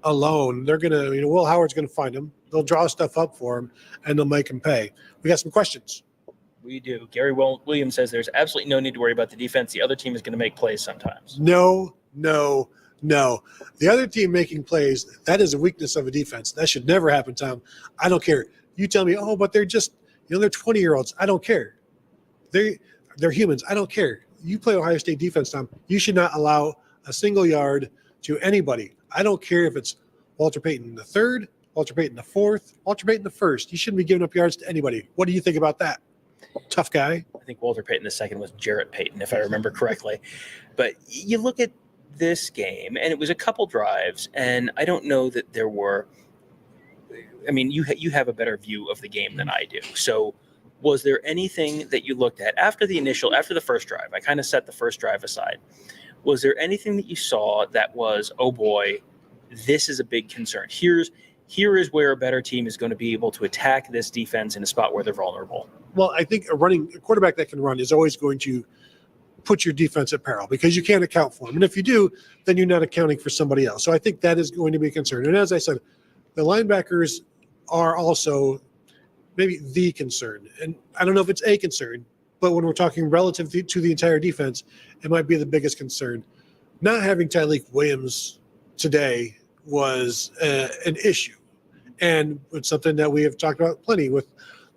alone, they're going to, Will Howard's going to find him. They'll draw stuff up for him, and they'll make him pay. We got some questions. We do. Gary Williams says there's absolutely no need to worry about the defense. The other team is going to make plays sometimes. No. The other team making plays, that is a weakness of a defense. That should never happen, Tom. I don't care. You tell me, but they're just, they're 20-year-olds. I don't care. They're humans. I don't care. You play Ohio State defense, Tom. You should not allow a single yard to anybody. I don't care if it's Walter Payton the third, Walter Payton the fourth, Walter Payton the first. You shouldn't be giving up yards to anybody. What do you think about that? Tough guy. I think Walter Payton the second was Jarrett Payton, if I remember correctly. But you look at this game, and it was a couple drives, and I don't know that there were – you have a better view of the game than I do. So was there anything that you looked at after the first drive? I kind of set the first drive aside. Was there anything that you saw that was, oh boy, this is a big concern? Here is where a better team is going to be able to attack this defense in a spot where they're vulnerable. Well, I think a quarterback that can run is always going to put your defense at peril because you can't account for him. And if you do, then you're not accounting for somebody else. So I think that is going to be a concern. And as I said, the linebackers are also maybe the concern. And I don't know if it's a concern, but when we're talking relative to the entire defense, it might be the biggest concern. Not having Tyleik Williams today was an issue. And it's something that we have talked about plenty with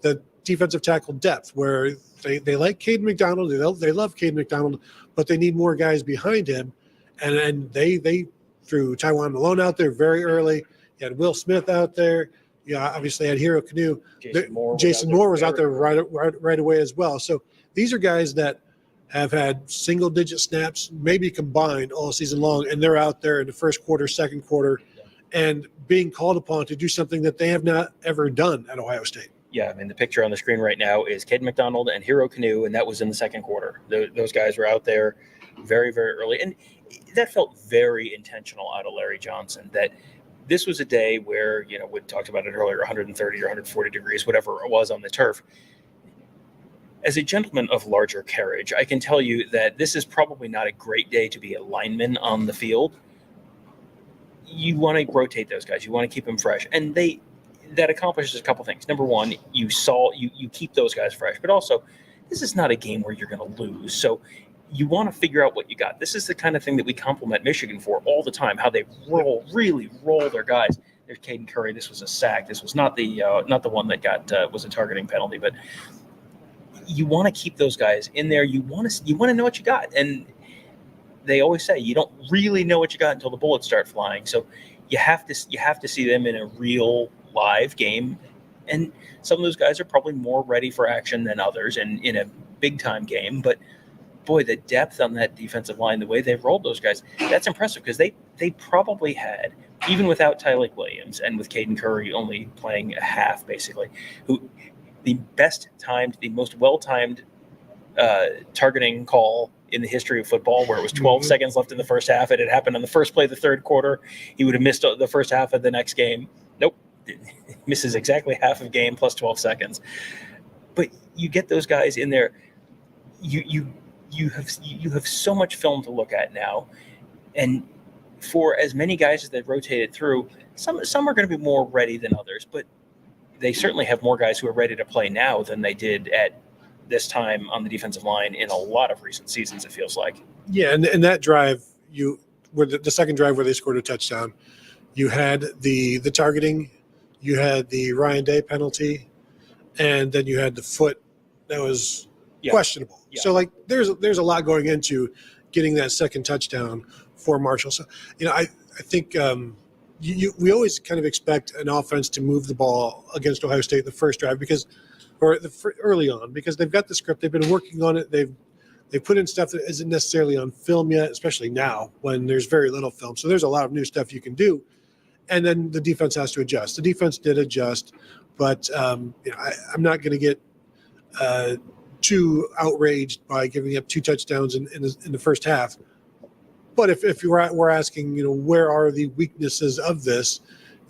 the defensive tackle depth, where they like Caden McDonald. They love Caden McDonald, but they need more guys behind him. And they threw Tywan Malone out there very early. You had Will Smith out there. Obviously had Hero Canoe. Jason Moore was out there right away as well. So these are guys that have had single-digit snaps, maybe combined all season long, and they're out there in the first quarter, second quarter, and being called upon to do something that they have not ever done at Ohio State. Yeah, the picture on the screen right now is Caden McDonald and Hero Canoe, and that was in the second quarter. Those guys were out there very, very early. And that felt very intentional out of Larry Johnson, that this was a day where, we talked about it earlier, 130 or 140 degrees, whatever it was on the turf. as a gentleman of larger carriage, I can tell you that this is probably not a great day to be a lineman on the field. You want to rotate those guys. You want to keep them fresh. And that accomplishes a couple things. Number one, you keep those guys fresh, but also this is not a game where you're going to lose. So you want to figure out what you got. This is the kind of thing that we compliment Michigan for all the time, how they really roll their guys. There's Caden Curry. This was a sack. This was not the one that was a targeting penalty, but you want to keep those guys in there. You want to know what you got. And they always say you don't really know what you got until the bullets start flying. So you have to see them in a real live game. And some of those guys are probably more ready for action than others and in a big time game. But boy, the depth on that defensive line, the way they've rolled those guys, that's impressive because they probably had, even without Tyleik Williams and with Caden Curry only playing a half basically, the best timed, the most well-timed targeting call in the history of football, where it was 12 seconds left in the first half. It had happened on the first play of the third quarter. He would have missed the first half of the next game. Nope. Misses exactly half of game plus 12 seconds. But you get those guys in there. You have so much film to look at now. And for as many guys as they've rotated through, some are going to be more ready than others, but they certainly have more guys who are ready to play now than they did at this time on the defensive line in a lot of recent seasons, it feels like. Yeah, and that drive, the second drive where they scored a touchdown, you had the targeting, you had the Ryan Day penalty, and then you had the foot that was questionable. Yeah. So, there's a lot going into getting that second touchdown for Marshall. So, I think we always kind of expect an offense to move the ball against Ohio State in the first drive early on, because they've got the script, they've been working on it, they've put in stuff that isn't necessarily on film yet, especially now when there's very little film. So there's a lot of new stuff you can do, and then the defense has to adjust. The defense did adjust, but I'm not going to get too outraged by giving up 2 touchdowns in the first half. But if we're asking, where are the weaknesses of this?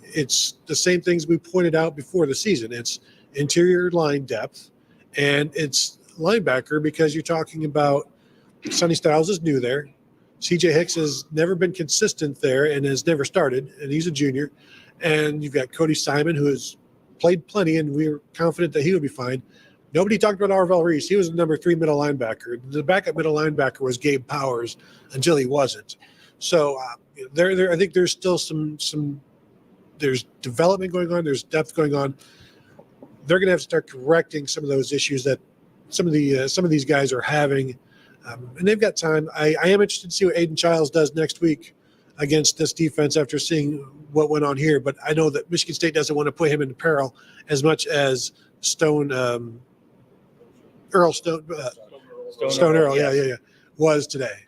It's the same things we pointed out before the season. It's interior line depth, and it's linebacker, because you're talking about Sonny Styles is new there. CJ Hicks has never been consistent there and has never started, and he's a junior. And you've got Cody Simon, who has played plenty, and we were confident that he would be fine. Nobody talked about Arvell Reese. He was the number 3 middle linebacker. The backup middle linebacker was Gabe Powers until he wasn't. So I think there's still there's development going on. There's depth going on. They're going to have to start correcting some of those issues that some of these guys are having, and they've got time. I am interested to see what Aiden Childs does next week against this defense after seeing what went on here. But I know that Michigan State doesn't want to put him in peril as much as Earl Stone Earl, yeah, was today.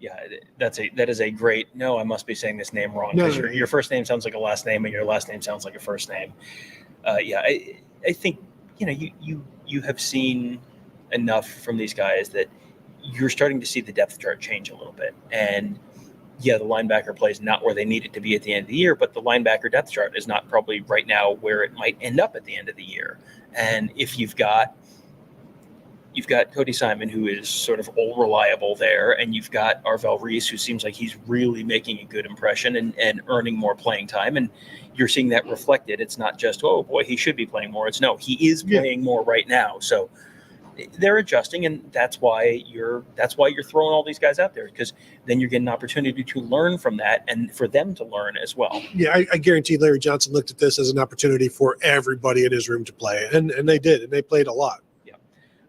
Yeah, that is a great. No, I must be saying this name wrong, because your first name sounds like a last name and your last name sounds like a first name. I think you have seen enough from these guys that you're starting to see the depth chart change a little bit. And the linebacker play is not where they need it to be at the end of the year, but the linebacker depth chart is not probably right now where it might end up at the end of the year. And if you've got Cody Simon, who is sort of all reliable there, and you've got Arvell Reese, who seems like he's really making a good impression and earning more playing time, and you're seeing that reflected. It's not just, oh boy, he should be playing more. It's no, he is playing more right now. So they're adjusting, and that's why you're throwing all these guys out there, because then you're getting an opportunity to learn from that and for them to learn as well. Yeah, I guarantee Larry Johnson looked at this as an opportunity for everybody in his room to play, and they did, and they played a lot.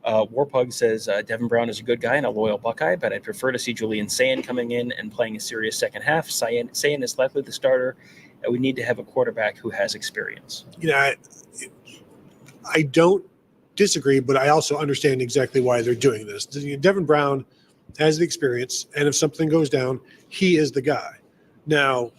Warpug says Devin Brown is a good guy and a loyal Buckeye, but I'd prefer to see Julian Sayin coming in and playing a serious second half. Sayin is likely the starter, and we need to have a quarterback who has experience. I don't disagree, but I also understand exactly why they're doing this. Devin Brown has the experience, and if something goes down, he is the guy. Now,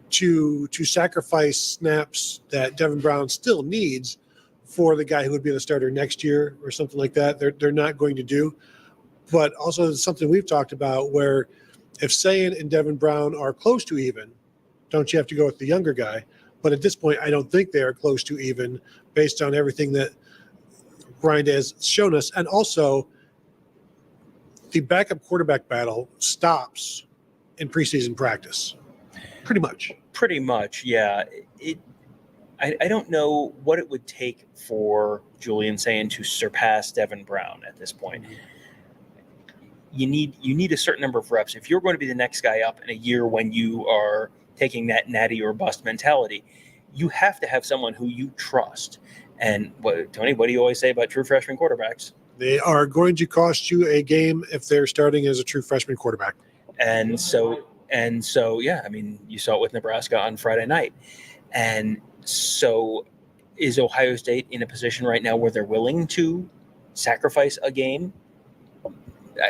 to sacrifice snaps that Devin Brown still needs for the guy who would be the starter next year or something like that, they're not going to do. But also something we've talked about, where if Sayin and Devin Brown are close to even, don't you have to go with the younger guy? But at this point, I don't think they are close to even based on everything that Ryan has shown us. And also, the backup quarterback battle stops in preseason practice. Pretty much. Pretty much, yeah. I don't know what it would take for Julian Sayin to surpass Devin Brown at this point. You need a certain number of reps. If you're going to be the next guy up in a year when you are taking that natty or bust mentality, you have to have someone who you trust. And Tony, what do you always say about true freshman quarterbacks? They are going to cost you a game if they're starting as a true freshman quarterback. And so, yeah, I mean, you saw it with Nebraska on Friday night. And so is Ohio State in a position right now where they're willing to sacrifice a game?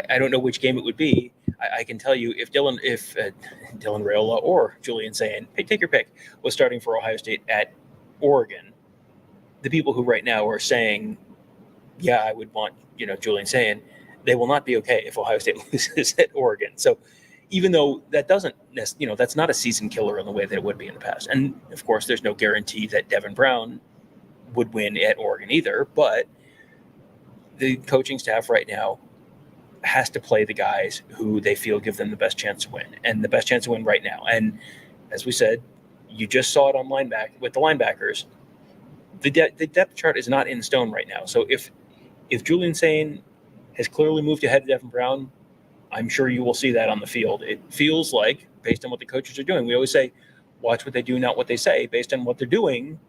I don't know which game it would be. I can tell you if Dylan Raiola or Julian Sayin, hey, take your pick, was starting for Ohio State at Oregon, the people who right now are saying, yeah, I would want, Julian Sayin, they will not be okay if Ohio State loses at Oregon. So even though that doesn't, that's not a season killer in the way that it would be in the past. And of course, there's no guarantee that Devin Brown would win at Oregon either, but the coaching staff right now has to play the guys who they feel give them the best chance to win, and the best chance to win right now. And as we said, you just saw it on with the linebackers. The depth chart is not in stone right now. So if Julian Sayin has clearly moved ahead of Devin Brown, I'm sure you will see that on the field. It feels like, based on what the coaches are doing, we always say, watch what they do, not what they say. Based on what they're doing,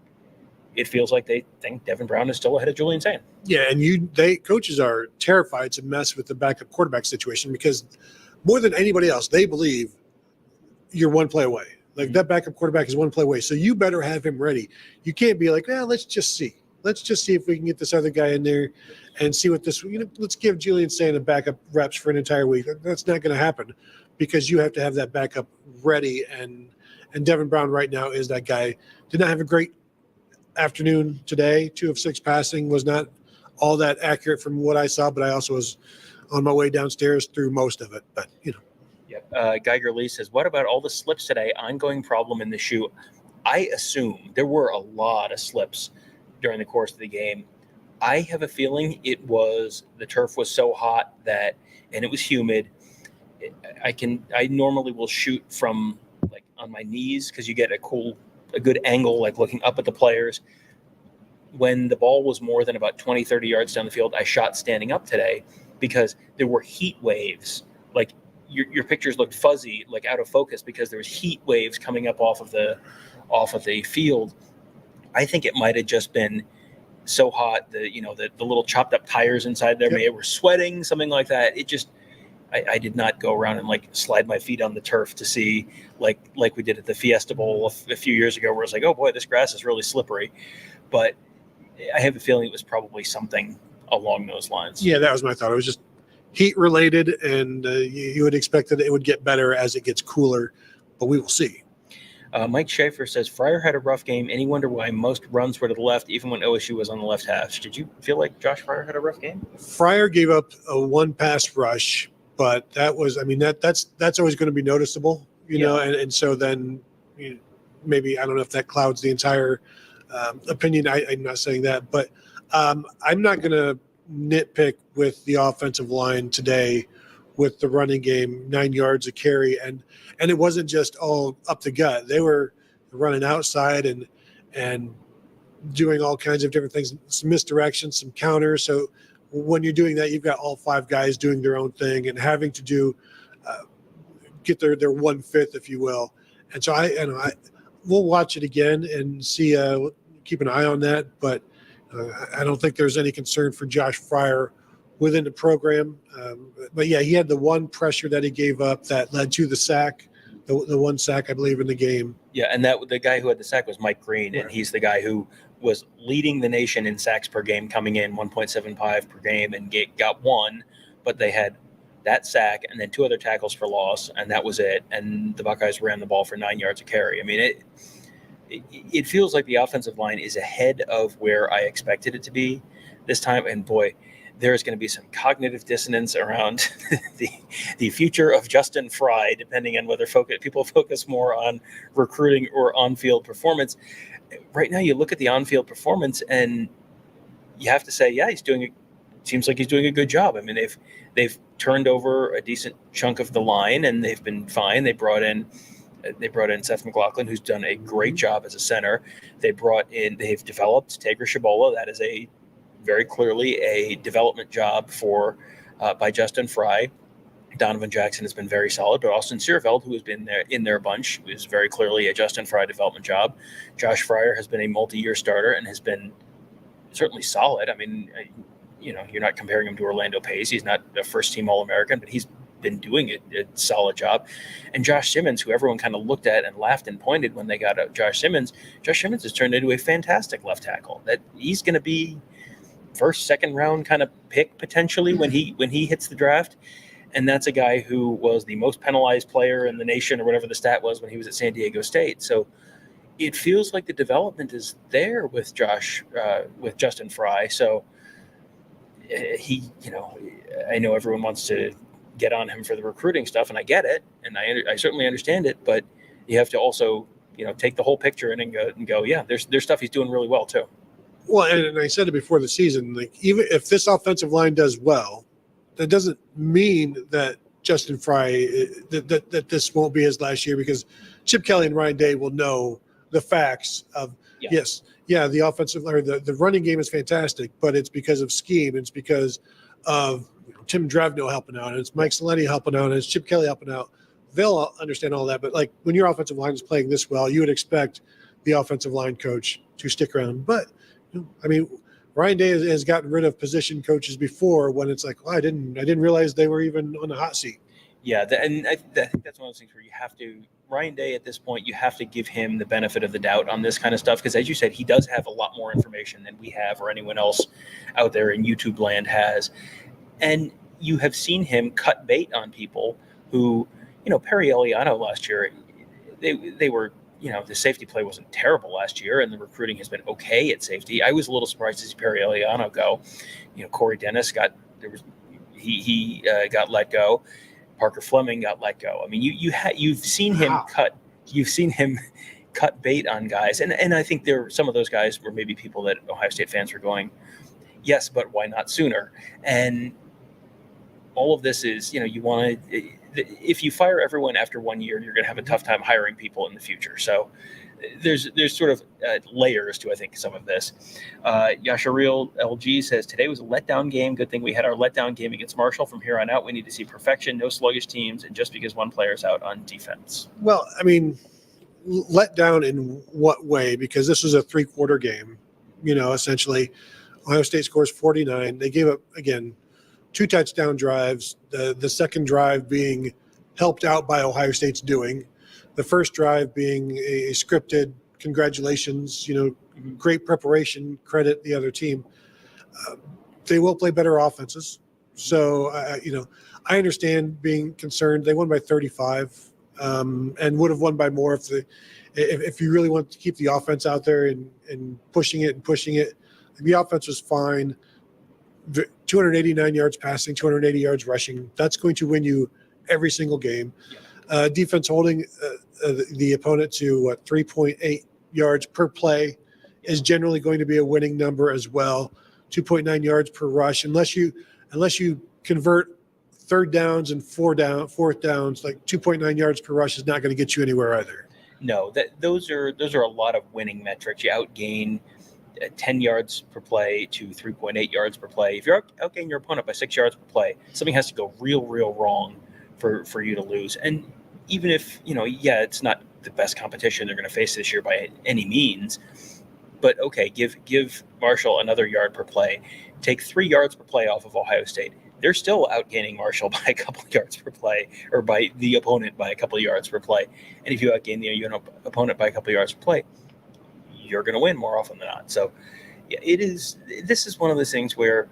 it feels like they think Devin Brown is still ahead of Julian Sayin. Yeah, and coaches are terrified to mess with the backup quarterback situation because more than anybody else, they believe you're one play away. Like that backup quarterback is one play away. So you better have him ready. You can't be like, let's just see. Let's just see if we can get this other guy in there and see what this, let's give Julian Sayin a backup reps for an entire week. That's not going to happen because you have to have that backup ready. And Devin Brown right now is that guy. Did not have a great afternoon today. 2 of 6 passing, was not all that accurate from what I saw, but I also was on my way downstairs through most of it. But, Yep. Geiger Lee says, what about all the slips today? Ongoing problem in the shoe. I assume there were a lot of slips during the course of the game. I have a feeling it was the turf was so hot and it was humid. I normally will shoot from like on my knees because you get a good angle, like looking up at the players. When the ball was more than about 20, 30 yards down the field, I shot standing up today because there were heat waves. Like your pictures looked fuzzy, like out of focus because there was heat waves coming up off of the field. I think it might have just been so hot, the little chopped up tires inside there may were sweating, something like that. It just, I did not go around and like slide my feet on the turf to see like we did at the Fiesta Bowl a few years ago, where it's like, oh boy, this grass is really slippery. But I have a feeling it was probably something along those lines. Yeah, that was my thought. It was just heat related, and you would expect that it would get better as it gets cooler, but we will see. Mike Schaefer says, Fryer had a rough game. Any wonder why most runs were to the left, even when OSU was on the left hash? Did you feel like Josh Fryer had a rough game? Fryer gave up a 1 pass rush, but that was, that's always going to be noticeable, know, and so then maybe, I don't know if that clouds the entire opinion. I'm not saying that, but I'm not going to nitpick with the offensive line today with the running game, 9 yards a carry. And it wasn't just all up the gut. They were running outside and doing all kinds of different things, some misdirections, some counters. So when you're doing that, you've got all 5 guys doing their own thing and having to do get their 1/5, if you will. And so we'll watch it again and see, keep an eye on that. But I don't think there's any concern for Josh Fryer within the program. But yeah, he had the one pressure that he gave up that led to the sack, the 1 sack, I believe, in the game. Yeah, and the guy who had the sack was Mike Green, and he's the guy who was leading the nation in sacks per game, coming in 1.75 per game, and got 1, but they had that sack and then 2 other tackles for loss, and that was it. And the Buckeyes ran the ball for 9 yards a carry. I mean, it feels like the offensive line is ahead of where I expected it to be this time, and boy, there's going to be some cognitive dissonance around the future of Justin Fry, depending on whether people focus more on recruiting or on-field performance. Right now, you look at the on-field performance, and you have to say, yeah, seems like he's doing a good job. I mean, they've turned over a decent chunk of the line, and they've been fine. They brought in Seth McLaughlin, who's done a great job as a center. They've developed Tegra Shabola. That is very clearly a development job by Justin Fry. Donovan Jackson has been very solid, but Austin Searveld, who has been there in their bunch, is very clearly a Justin Fry development job. Josh Fryer has been a multi-year starter and has been certainly solid. I mean, you're not comparing him to Orlando Pace. He's not a first-team All-American, but he's been doing a solid job. And Josh Simmons, who everyone kind of looked at and laughed and pointed when they got Josh Simmons has turned into a fantastic left tackle. That he's going to be first, second round kind of pick potentially when he hits the draft. And that's a guy who was the most penalized player in the nation, or whatever the stat was, when he was at San Diego State. So it feels like the development is there with Justin Fry. So I know everyone wants to get on him for the recruiting stuff, and I get it, and I certainly understand it. But you have to also, take the whole picture in and go, yeah, there's stuff he's doing really well too. Well, and I said it before the season, like, even if this offensive line does well, that doesn't mean that Justin Fry, that this won't be his last year, because Chip Kelly and Ryan Day will know the facts of, the offensive or the running game is fantastic, but it's because of scheme. It's because of Tim Drevno helping out, and it's Mike Soleni helping out, and it's Chip Kelly helping out. They'll understand all that. But like, when your offensive line is playing this well, you would expect the offensive line coach to stick around. But I mean, Ryan Day has gotten rid of position coaches before when it's like, well, I didn't realize they were even on the hot seat. Yeah, and I think that's one of those things where you have to, Ryan Day at this point, you have to give him the benefit of the doubt on this kind of stuff, because as you said, he does have a lot more information than we have or anyone else out there in YouTube land has. And you have seen him cut bait on people who, Perry Eliano last year, they were, the safety play wasn't terrible last year, and the recruiting has been okay at safety. I was a little surprised to see Perry Eliano go. Corey Dennis got let go. Parker Fleming got let go. I mean, you've seen him cut bait on guys, and I think some of those guys were maybe people that Ohio State fans were going, yes, but why not sooner? And all of this is, you want to. If you fire everyone after 1 year, you're going to have a tough time hiring people in the future. So there's sort of layers to, I think, some of this. Yashariel LG says, today was a letdown game. Good thing we had our letdown game against Marshall. From here on out, we need to see perfection, no sluggish teams, and just because one player's out on defense. Well, I mean, let down in what way? Because this was a 3-quarter game, essentially. Ohio State scores 49. They gave up, again, 2 touchdown drives, the second drive being helped out by Ohio State's doing, the first drive being a scripted congratulations, great preparation, credit the other team. They will play better offenses. So, I understand being concerned. They won by 35 and would have won by more if you really want to keep the offense out there and pushing it. The offense was fine. 289 yards passing, 280 yards rushing. That's going to win you every single game. Defense holding the opponent to 3.8 yards per play is generally going to be a winning number as well. 2.9 yards per rush, unless you convert third downs and fourth downs. Like 2.9 yards per rush is not going to get you anywhere either. No, those are a lot of winning metrics. You outgain 10 yards per play to 3.8 yards per play. If you're outgaining your opponent by 6 yards per play, something has to go real wrong for you to lose. And even if, it's not the best competition they're going to face this year by any means, but okay, give Marshall another yard per play. Take 3 yards per play off of Ohio State. They're still outgaining Marshall by a couple of yards per play, or by the opponent by a couple of yards per play. And if you outgain the opponent by a couple of yards per play, you're going to win more often than not. So this is one of those things where,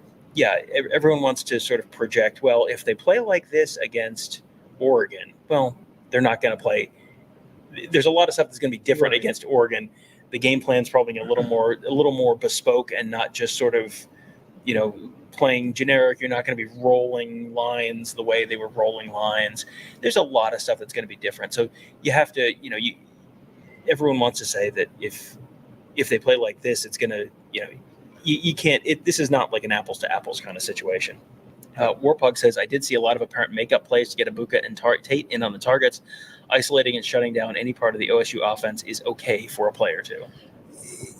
everyone wants to sort of project, well, if they play like this against Oregon, well, they're not going to play. There's a lot of stuff that's going to be different against Oregon. The game plan's probably a little more bespoke and not just sort of, playing generic. You're not going to be rolling lines the way they were rolling lines. There's a lot of stuff that's going to be different. So you have to, everyone wants to say that if they play like this, it's going to, you can't. This is not like an apples to apples kind of situation. Warpug says, I did see a lot of apparent makeup plays to get Egbuka and Tate in on the targets. Isolating and shutting down any part of the OSU offense is okay for a play or two.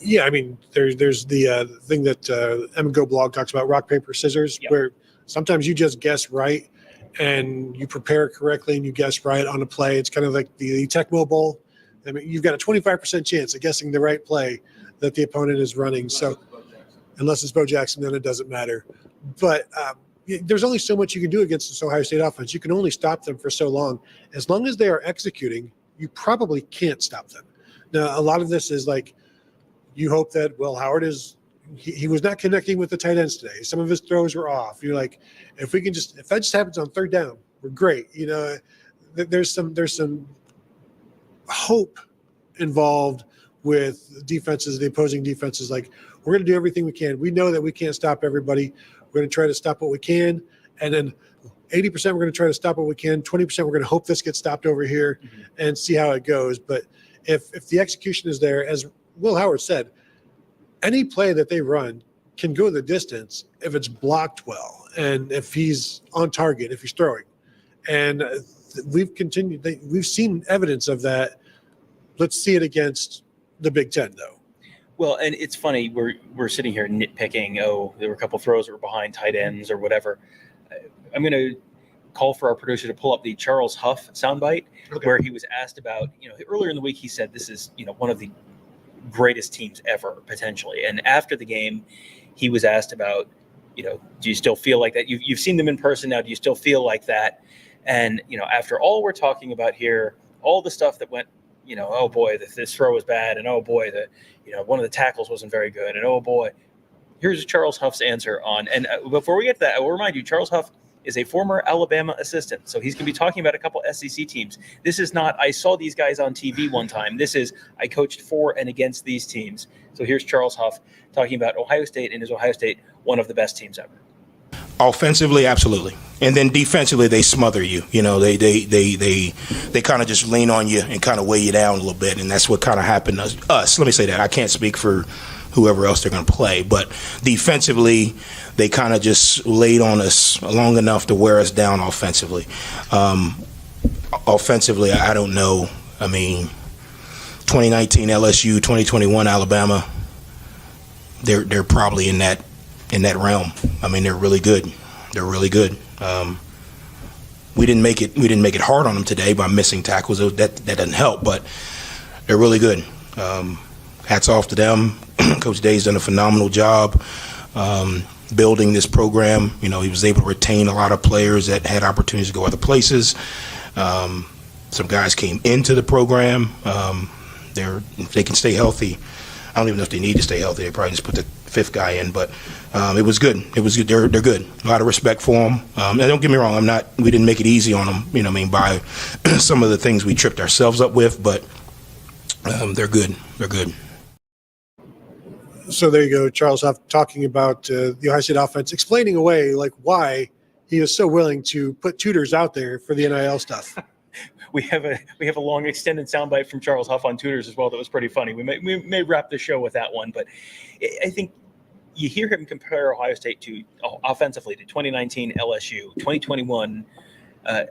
Yeah, I mean, there's the thing that Emeka blog talks about, rock, paper, scissors, where sometimes you just guess right and you prepare correctly and you guess right on a play. It's kind of like the Tecmo Bowl. I mean, you've got a 25% chance of guessing the right play that the opponent is running. So unless it's Bo Jackson, then it doesn't matter. But there's only so much you can do against this Ohio State offense. You can only stop them for so long. As long as they are executing, you probably can't stop them. Now, a lot of this is like, you hope that Will Howard he was not connecting with the tight ends today. Some of his throws were off. You're like, if that just happens on third down, we're great. You know, there's some hope involved with defenses, the opposing defenses. Like, we're going to do everything we can. We know that we can't stop everybody. We're going to try to stop what we can. And then 80% we're going to try to stop what we can. 20% we're going to hope this gets stopped over here and see how it goes. But if the execution is there, as Will Howard said, any play that they run can go the distance if it's blocked well and if he's on target, if he's throwing. And we've seen evidence of that. Let's see it against the Big Ten, though. Well, and it's funny, we're sitting here nitpicking, oh, there were a couple throws that were behind tight ends or whatever. I'm going to call for our producer to pull up the Charles Huff soundbite, where he was asked about, earlier in the week he said this is, one of the greatest teams ever, potentially. And after the game, he was asked about, do you still feel like that? You've seen them in person now. Do you still feel like that? And, after all we're talking about here, all the stuff that went, oh boy, this throw was bad. And oh boy, one of the tackles wasn't very good. And oh boy, here's Charles Huff's answer on. And before we get to that, I will remind you, Charles Huff is a former Alabama assistant. So he's going to be talking about a couple SEC teams. This is not, I saw these guys on TV one time. This is, I coached for and against these teams. So here's Charles Huff talking about Ohio State, and is Ohio State one of the best teams ever? Offensively, absolutely. And then defensively, they smother you. They kind of just lean on you and kind of weigh you down a little bit. And that's what kind of happened to us. Let me say that. I can't speak for whoever else they're going to play. But defensively, they kind of just laid on us long enough to wear us down offensively. Offensively, I don't know. I mean, 2019 LSU, 2021 Alabama, they're probably in that realm. I mean, they're really good. They're really good. We didn't make it hard on them today by missing tackles. That doesn't help, but they're really good. Hats off to them. Coach Day's done a phenomenal job building this program. He was able to retain a lot of players that had opportunities to go other places. Some guys came into the program. If they can stay healthy, I don't even know if they need to stay healthy. They probably just put the fifth guy in, but it was good. It was good. They're good. A lot of respect for them. And don't get me wrong, we didn't make it easy on them. By some of the things we tripped ourselves up with, but they're good. They're good. So there you go, Charles Huff talking about the Ohio State offense, explaining away like why he is so willing to put tutors out there for the NIL stuff. We have a long extended soundbite from Charles Huff on tutors as well that was pretty funny. We may wrap the show with that one, but I think you hear him compare Ohio State to offensively to 2019 LSU, 2021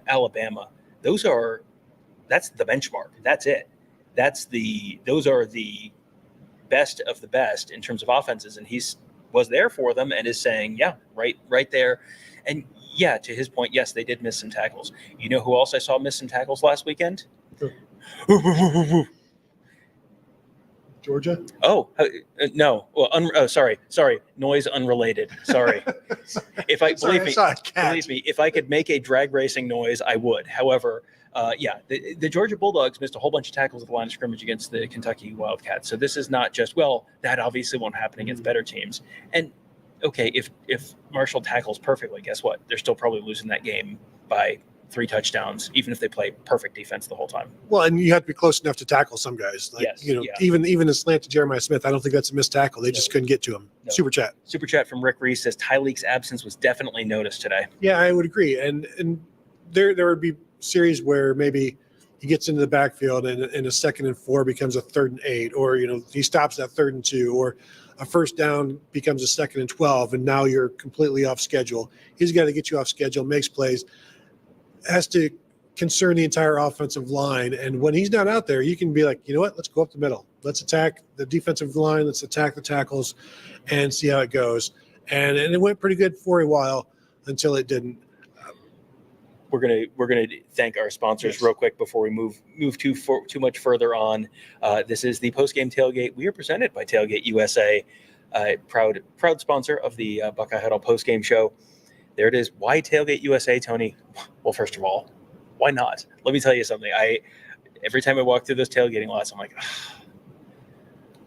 Alabama. That's the benchmark. That's it. Those are the best of the best in terms of offenses, and was there for them and is saying, yeah, right there. And yeah, to his point, yes, they did miss some tackles. You know who else I saw miss some tackles last weekend? Georgia? Oh, no. Well, sorry. Noise unrelated. Sorry. Believe me, if I could make a drag racing noise, I would. However, the Georgia Bulldogs missed a whole bunch of tackles at the line of scrimmage against the Kentucky Wildcats. So this is not just, that obviously won't happen against better teams. And okay, if Marshall tackles perfectly, guess what? They're still probably losing that game by 3 touchdowns, even if they play perfect defense the whole time. Well, and you have to be close enough to tackle some guys. Even a slant to Jeremiah Smith, I don't think that's a missed tackle. They just couldn't get to him. No. Super chat from Rick Reese says Tyleek's absence was definitely noticed today. Yeah, I would agree. And there would be series where maybe he gets into the backfield and a 2nd and 4 becomes a 3rd and 8, or, he stops at 3rd and 2, or a first down becomes a 2nd and 12, and now you're completely off schedule. He's got to get you off schedule, makes plays, has to concern the entire offensive line. And when he's not out there, you can be like, you know what, let's go up the middle. Let's attack the defensive line. Let's attack the tackles and see how it goes. And it went pretty good for a while until it didn't. We're gonna thank our sponsors real quick before we move too much further on. This is the post-game tailgate. We are presented by Tailgate USA, proud sponsor of the Buckeye Huddle post-game show. There it is. Why Tailgate USA, Tony? Well, first of all, why not? Let me tell you something. Every time I walk through those tailgating lots, I'm like,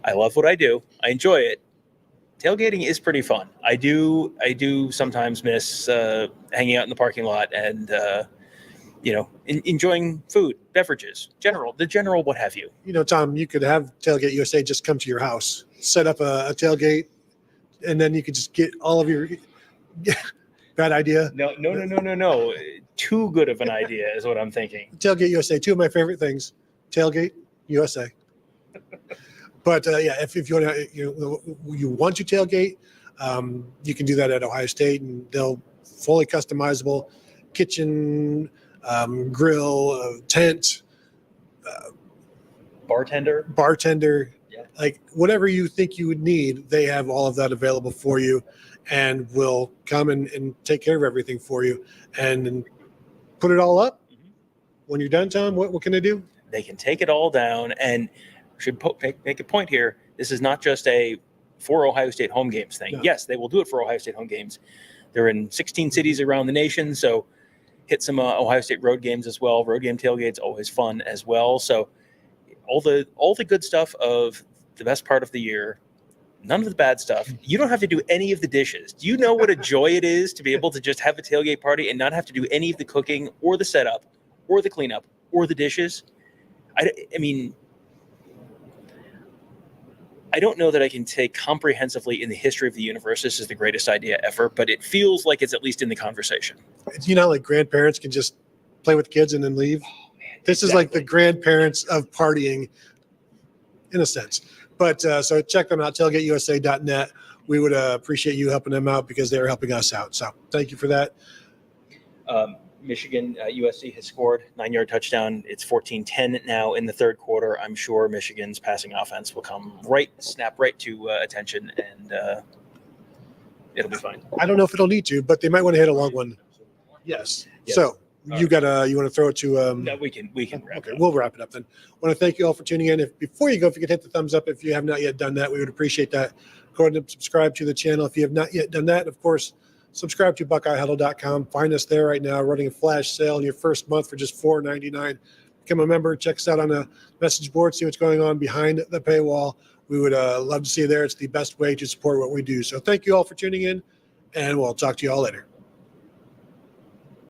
I love what I do. I enjoy it. Tailgating is pretty fun. I do sometimes miss hanging out in the parking lot and enjoying food, beverages, the general what have you. Tom, you could have Tailgate USA just come to your house, set up a tailgate, and then you could just get all of your bad idea. No. Too good of an idea is what I'm thinking. Tailgate USA, 2 of my favorite things. Tailgate USA. But if you want to, you want to tailgate, you can do that at Ohio State, and they'll fully customizable kitchen, grill, tent, bartender, like whatever you think you would need. They have all of that available for you, and will come and take care of everything for you, and put it all up. When you're done, Tom, what can they do? They can take it all down, and should make a point here. This is not just for Ohio State home games thing. No. Yes, they will do it for Ohio State home games. They're in 16 cities around the nation, so hit some Ohio State road games as well. Road game tailgates always fun as well. So all the good stuff of the best part of the year, none of the bad stuff. You don't have to do any of the dishes. Do you know what a joy it is to be able to just have a tailgate party and not have to do any of the cooking or the setup or the cleanup or the dishes? I mean, I don't know that I can say comprehensively in the history of the universe this is the greatest idea ever, but it feels like it's at least in the conversation. Like grandparents can just play with kids and then leave. This is like the grandparents of partying, in a sense. But so check them out, tailgateusa.net. We would appreciate you helping them out because they're helping us out. So thank you for that. Michigan, USC has scored 9-yard touchdown. It's 14-10 now in the third quarter. I'm sure Michigan's passing offense will snap right to attention, and it'll be fine. I don't know if it'll need to, but they might want to hit a long one. Yes. So you want to throw it to? No, we can wrap it up. We'll wrap it up then. I want to thank you all for tuning in. Before you go, if you could hit the thumbs up if you have not yet done that, we would appreciate that. Go ahead and subscribe to the channel if you have not yet done that. Of course, subscribe to BuckeyeHuddle.com. Find us there right now, running a flash sale in your first month for just $4.99. Become a member. Check us out on the message board. See what's going on behind the paywall. We would love to see you there. It's the best way to support what we do. So thank you all for tuning in, and we'll talk to you all later.